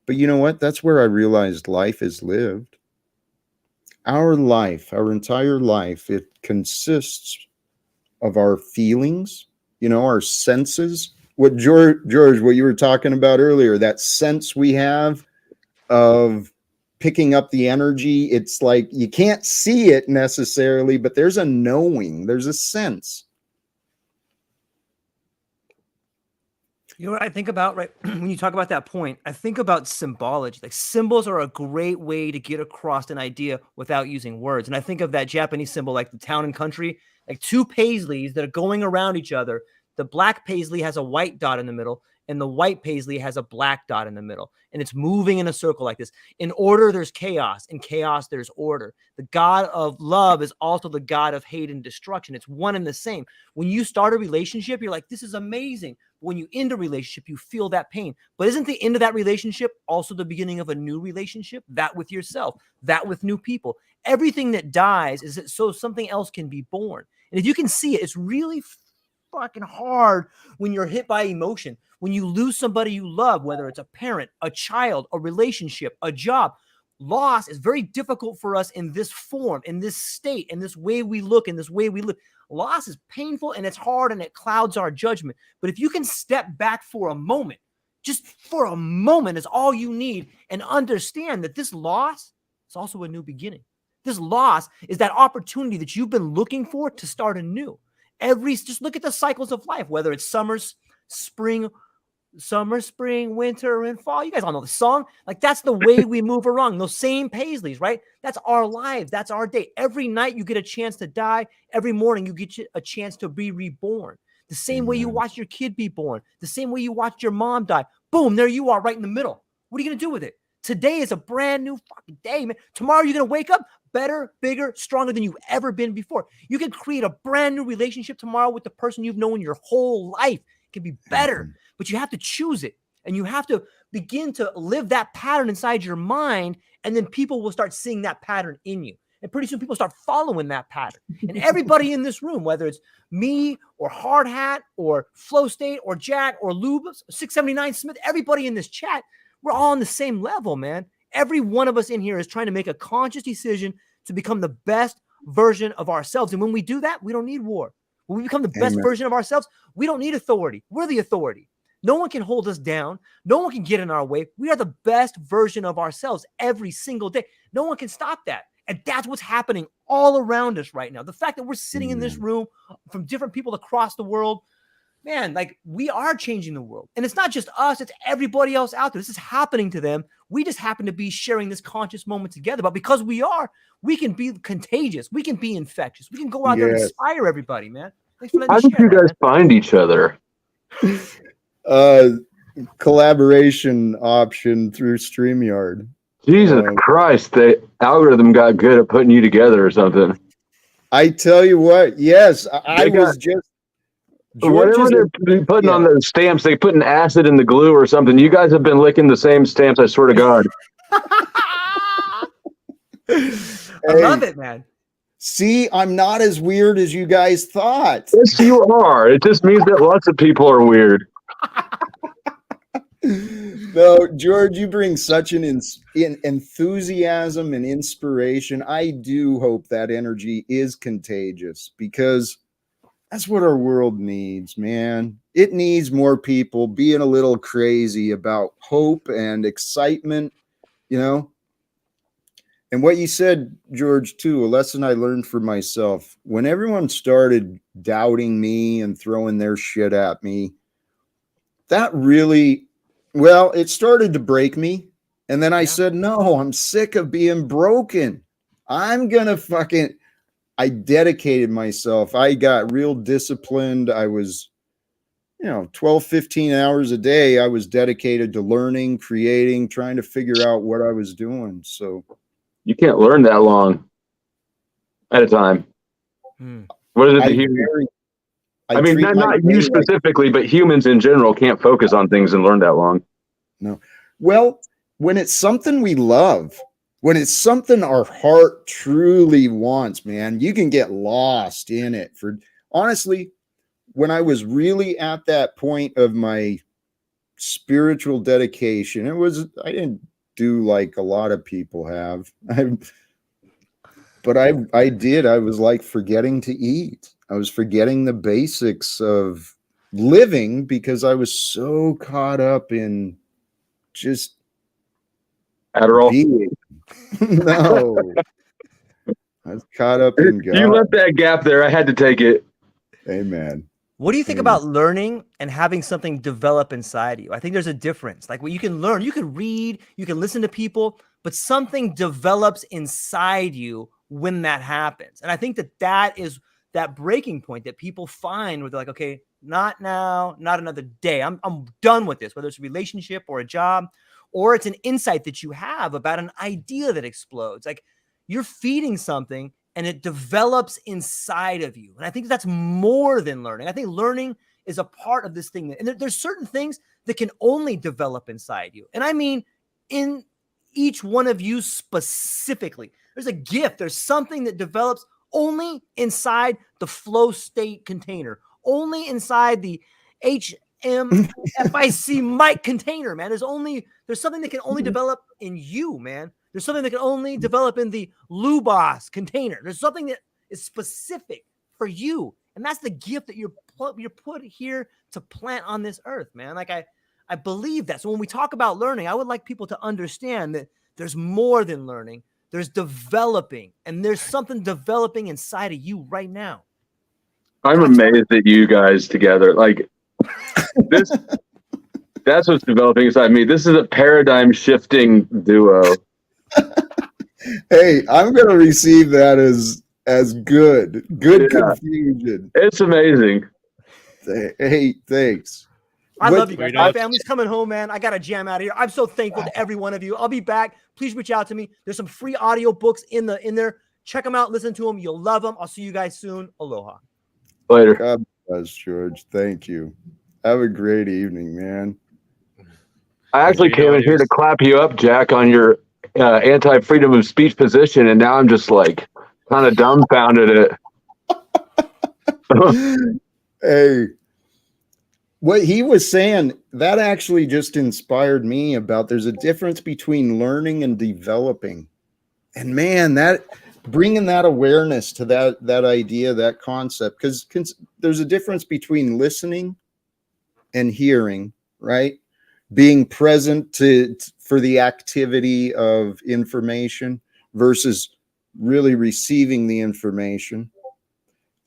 But you know what? That's where I realized life is lived. Our life, our entire life, it consists of our feelings, our senses. What George, what you were talking about earlier, that sense we have of picking up the energy. It's like you can't see it necessarily, but there's a knowing, there's a sense. You know what I think about, right? When you talk about that point, I think about symbology. Like symbols are a great way to get across an idea without using words. And I think of that Japanese symbol, like the town and country, like two paisleys that are going around each other. The black paisley has a white dot in the middle, and the white paisley has a black dot in the middle. And it's moving in a circle like this. In order, there's chaos. In chaos, there's order. The God of love is also the God of hate and destruction. It's one and the same. When you start a relationship, you're like, this is amazing. When you end a relationship, you feel that pain. But isn't the end of that relationship also the beginning of a new relationship? That with yourself, that with new people. Everything that dies is so something else can be born. And if you can see it, it's really fucking hard when you're hit by emotion. When you lose somebody you love, whether it's a parent, a child, a relationship, a job, loss is very difficult for us in this form, in this state, in this way we look, in this way we live. Loss is painful and it's hard and it clouds our judgment. But if you can step back for a moment Just for a moment is all you need, and understand that this loss is also a new beginning. This loss is that opportunity that you've been looking for to start anew. Just look at the cycles of life, whether it's summer, spring, winter, and fall. You guys all know the song. Like, that's the way we move around. Those same paisleys, right? That's our lives. That's our day. Every night you get a chance to die. Every morning you get a chance to be reborn. The same way you watch your kid be born. The same way you watched your mom die. Boom, there you are right in the middle. What are you going to do with it? Today is a brand new fucking day, man. Tomorrow you're going to wake up better, bigger, stronger than you've ever been before. You can create a brand new relationship tomorrow with the person you've known your whole life. It can be better, but you have to choose it. And you have to begin to live that pattern inside your mind. And then people will start seeing that pattern in you. And pretty soon people start following that pattern. And everybody in this room, whether it's me or Hard Hat or Flow State or Jack or Lube, 679 Smith, everybody in this chat, we're all on the same level, man. Every one of us in here is trying to make a conscious decision to become the best version of ourselves. And when we do that, we don't need war. When we become the best version of ourselves, we don't need authority. We're the authority. No one can hold us down. No one can get in our way. We are the best version of ourselves every single day. No one can stop that. And that's what's happening all around us right now. The fact that we're sitting in this room from different people across the world, man, like, we are changing the world. And it's not just us, it's everybody else out there. This is happening to them. We just happen to be sharing this conscious moment together. But because we can be contagious. We can be infectious. We can go out there and inspire everybody, man. Thanks for letting How me did share you that, guys find each other? Collaboration option through StreamYard. Jesus Christ, the algorithm got good at putting you together or something. I tell you what, yes, I was just whatever they're putting on the stamps, they put an acid in the glue or something. You guys have been licking the same stamps, I swear to God. I love it, man. See, I'm not as weird as you guys thought. Yes, you are. It just means that lots of people are weird. No, George, you bring such an enthusiasm and inspiration. I do hope that energy is contagious, because that's what our world needs, man. It needs more people being a little crazy about hope and excitement, you know? And what you said, George, too, a lesson I learned for myself. When everyone started doubting me and throwing their shit at me, that really, well, it started to break me. And then I said, no, I'm sick of being broken. I'm going to I dedicated myself. I got real disciplined. I was, 12, 15 hours a day. I was dedicated to learning, creating, trying to figure out what I was doing. So you can't learn that long at a time. What is it? I mean, not you specifically, but humans in general can't focus on things and learn that long. No. Well, when it's something we love, when it's something our heart truly wants, man, you can get lost in it. Honestly, when I was really at that point of my spiritual dedication, I didn't do like a lot of people have. But I did. I was like forgetting to eat. I was forgetting the basics of living because I was so caught up in just Adderall. being. No. I was caught up in God. You left that gap there. I had to take it. Amen. What do you think about learning and having something develop inside you? I think there's a difference. Like, what you can learn, you can read, you can listen to people, but something develops inside you when that happens. And I think that is that breaking point that people find where they're like, okay, not now, not another day. I'm done with this, whether it's a relationship or a job, or it's an insight that you have about an idea that explodes. Like, you're feeding something and it develops inside of you. And I think that's more than learning. I think learning is a part of this thing. And there's certain things that can only develop inside you. And I mean, in each one of you specifically, there's a gift. There's something that develops only inside the flow state container, only inside the HMFIC mic container, man. There's something that can only develop in you, man. There's something that can only develop in the Lubos container. There's something that is specific for you. And that's the gift that you're put here to plant on this earth, man. Like, I believe that. So when we talk about learning, I would like people to understand that there's more than learning. There's developing, and there's something developing inside of you right now. I'm amazed at you guys together. Like this, that's what's developing inside me. This is a paradigm shifting duo. Hey, I'm gonna receive that as good confusion. It's amazing. Hey, thanks. I love you guys. My family's coming home, man. I got to jam out of here. I'm so thankful to every one of you. I'll be back. Please reach out to me. There's some free audio books in there. Check them out. Listen to them. You'll love them. I'll see you guys soon. Aloha. Later. God bless, George. Thank you. Have a great evening, man. I actually came in here to clap you up, Jack, on your anti-freedom of speech position, and now I'm just like kind of dumbfounded at Hey, what he was saying, that actually just inspired me about there's a difference between learning and developing. And man, that bringing that awareness to that idea, that concept, because there's a difference between listening and hearing, right? Being present for the activity of information versus really receiving the information.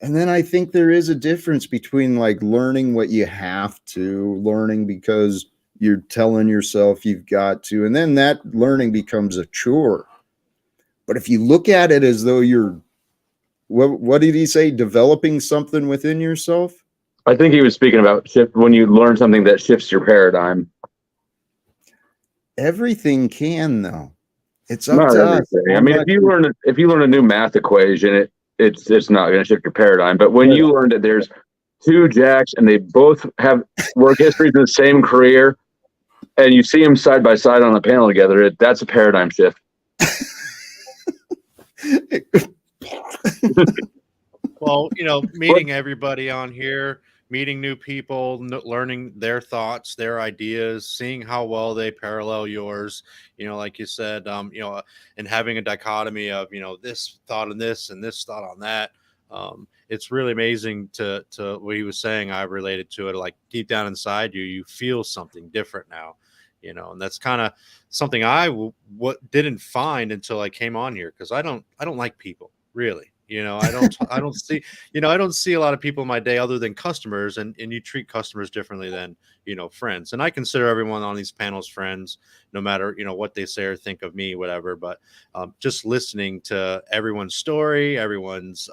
And then I think there is a difference between like learning what you have to, learning because you're telling yourself you've got to, and then that learning becomes a chore. But if you look at it as though you're, what did he say? Developing something within yourself? I think he was speaking about when you learn something that shifts your paradigm. Everything can, though. It's up to us. I mean, if you learn a new math equation, it's not going to shift your paradigm. But when you learn that there's two Jacks and they both have work histories in the same career, and you see them side by side on the panel together, that's a paradigm shift. Well, meeting everybody on here, meeting new people, learning their thoughts, their ideas, seeing how well they parallel yours, like you said, and having a dichotomy of, this thought on this and this thought on that. It's really amazing to what he was saying. I related to it, like deep down inside you feel something different now, and that's kind of something I didn't find until I came on here. Cause I don't like people really. I don't see a lot of people in my day other than customers, and you treat customers differently than, friends. And I consider everyone on these panels friends, no matter, what they say or think of me, whatever. But just listening to everyone's story, everyone's,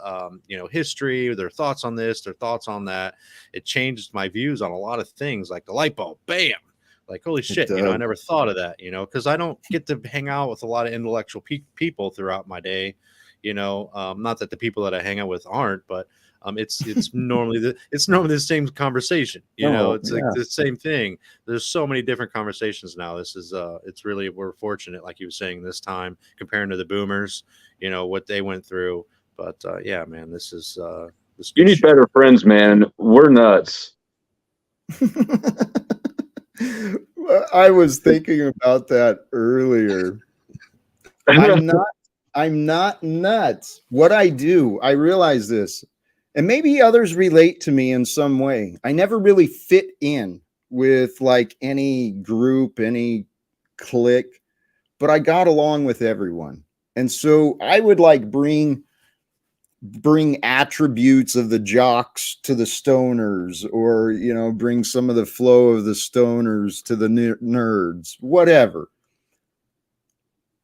history, their thoughts on this, their thoughts on that, it changed my views on a lot of things, like the light bulb, bam. Like, holy shit, I never thought of that, because I don't get to hang out with a lot of intellectual people throughout my day. Not that the people that I hang out with aren't, but it's normally the same conversation. It's like the same thing. There's so many different conversations now. This is it's really, we're fortunate, like you were saying, this time comparing to the boomers, what they went through. But yeah, man, this is you need better friends, man. We're nuts. I was thinking about that earlier. I'm not nuts. What I do, I realize this, and maybe others relate to me in some way. I never really fit in with like any group, any clique, but I got along with everyone. And so I would like bring attributes of the jocks to the stoners, or, bring some of the flow of the stoners to the nerds, whatever.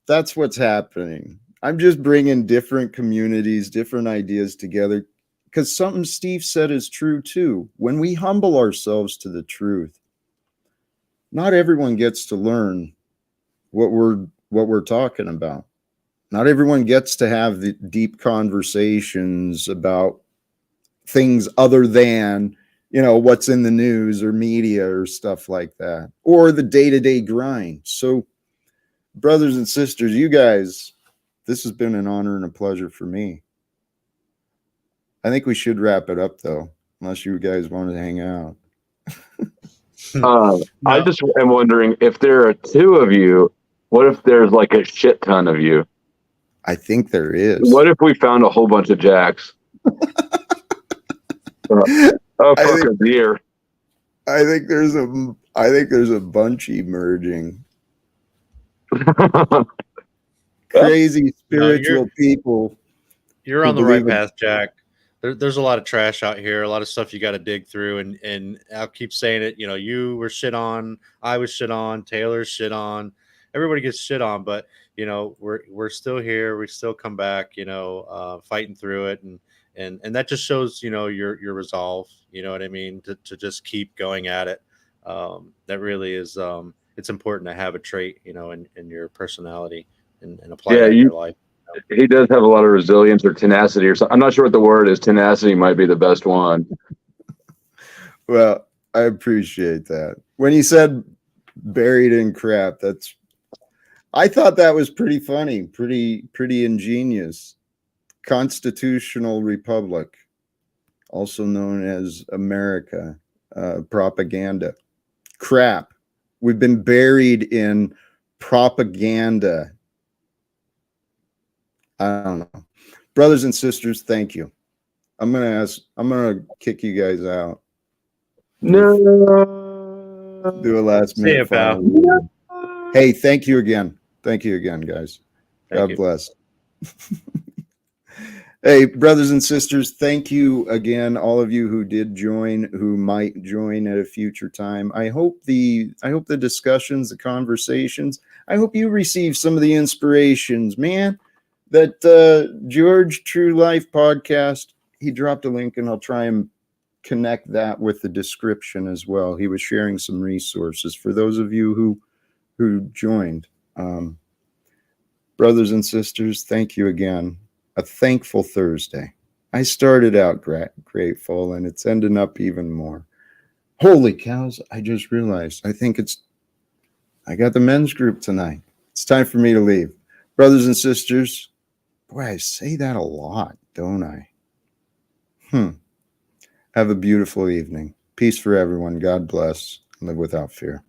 That's what's happening. I'm just bringing different communities, different ideas together, because something Steve said is true too. When we humble ourselves to the truth, not everyone gets to learn what we're talking about. Not everyone gets to have the deep conversations about things other than, what's in the news or media or stuff like that, or the day-to-day grind. So, brothers and sisters, you guys, this has been an honor and a pleasure for me. I think we should wrap it up, though, unless you guys want to hang out. No. I just am wondering, if there are two of you, what if there's like a shit ton of you? I think there is. What if we found a whole bunch of Jacks? A deer. I think there's I think there's a bunch emerging. Crazy No, spiritual people. You're who on the right believe in- path, Jack. There's a lot of trash out here, a lot of stuff you got to dig through, and I'll keep saying it. You know, you were shit on, I was shit on, Taylor's shit on, everybody gets shit on, but you know, we're still here, we still come back, you know, fighting through it, and that just shows, you know, your resolve. You know what I mean? To just keep going at it. That really is. It's important to have a trait, you know, in your personality and apply that in your life. He does have a lot of resilience or tenacity or something. I'm not sure what the word is. Tenacity might be the best one. Well, I appreciate that. When you said buried in crap, I thought that was pretty funny, pretty ingenious. Constitutional Republic, also known as America, propaganda. Crap. We've been buried in propaganda. I don't know. Brothers and sisters, thank you. I'm gonna kick you guys out. No. Do a last See ya, minute pal. final. Hey, thank you again. Thank you again, guys. Thank God you. bless. Hey, brothers and sisters, thank you again, all of you who did join, who might join at a future time. I hope the discussions, the conversations, I hope you receive some of the inspirations, man. That George True Life podcast, he dropped a link, and I'll try and connect that with the description as well. He was sharing some resources for those of you who joined. Brothers and sisters, thank you again. A thankful Thursday. I started out grateful, and it's ending up even more. Holy cows, I just realized. I got the men's group tonight. It's time for me to leave. Brothers and sisters, boy, I say that a lot, don't I? Have a beautiful evening. Peace for everyone. God bless. Live without fear.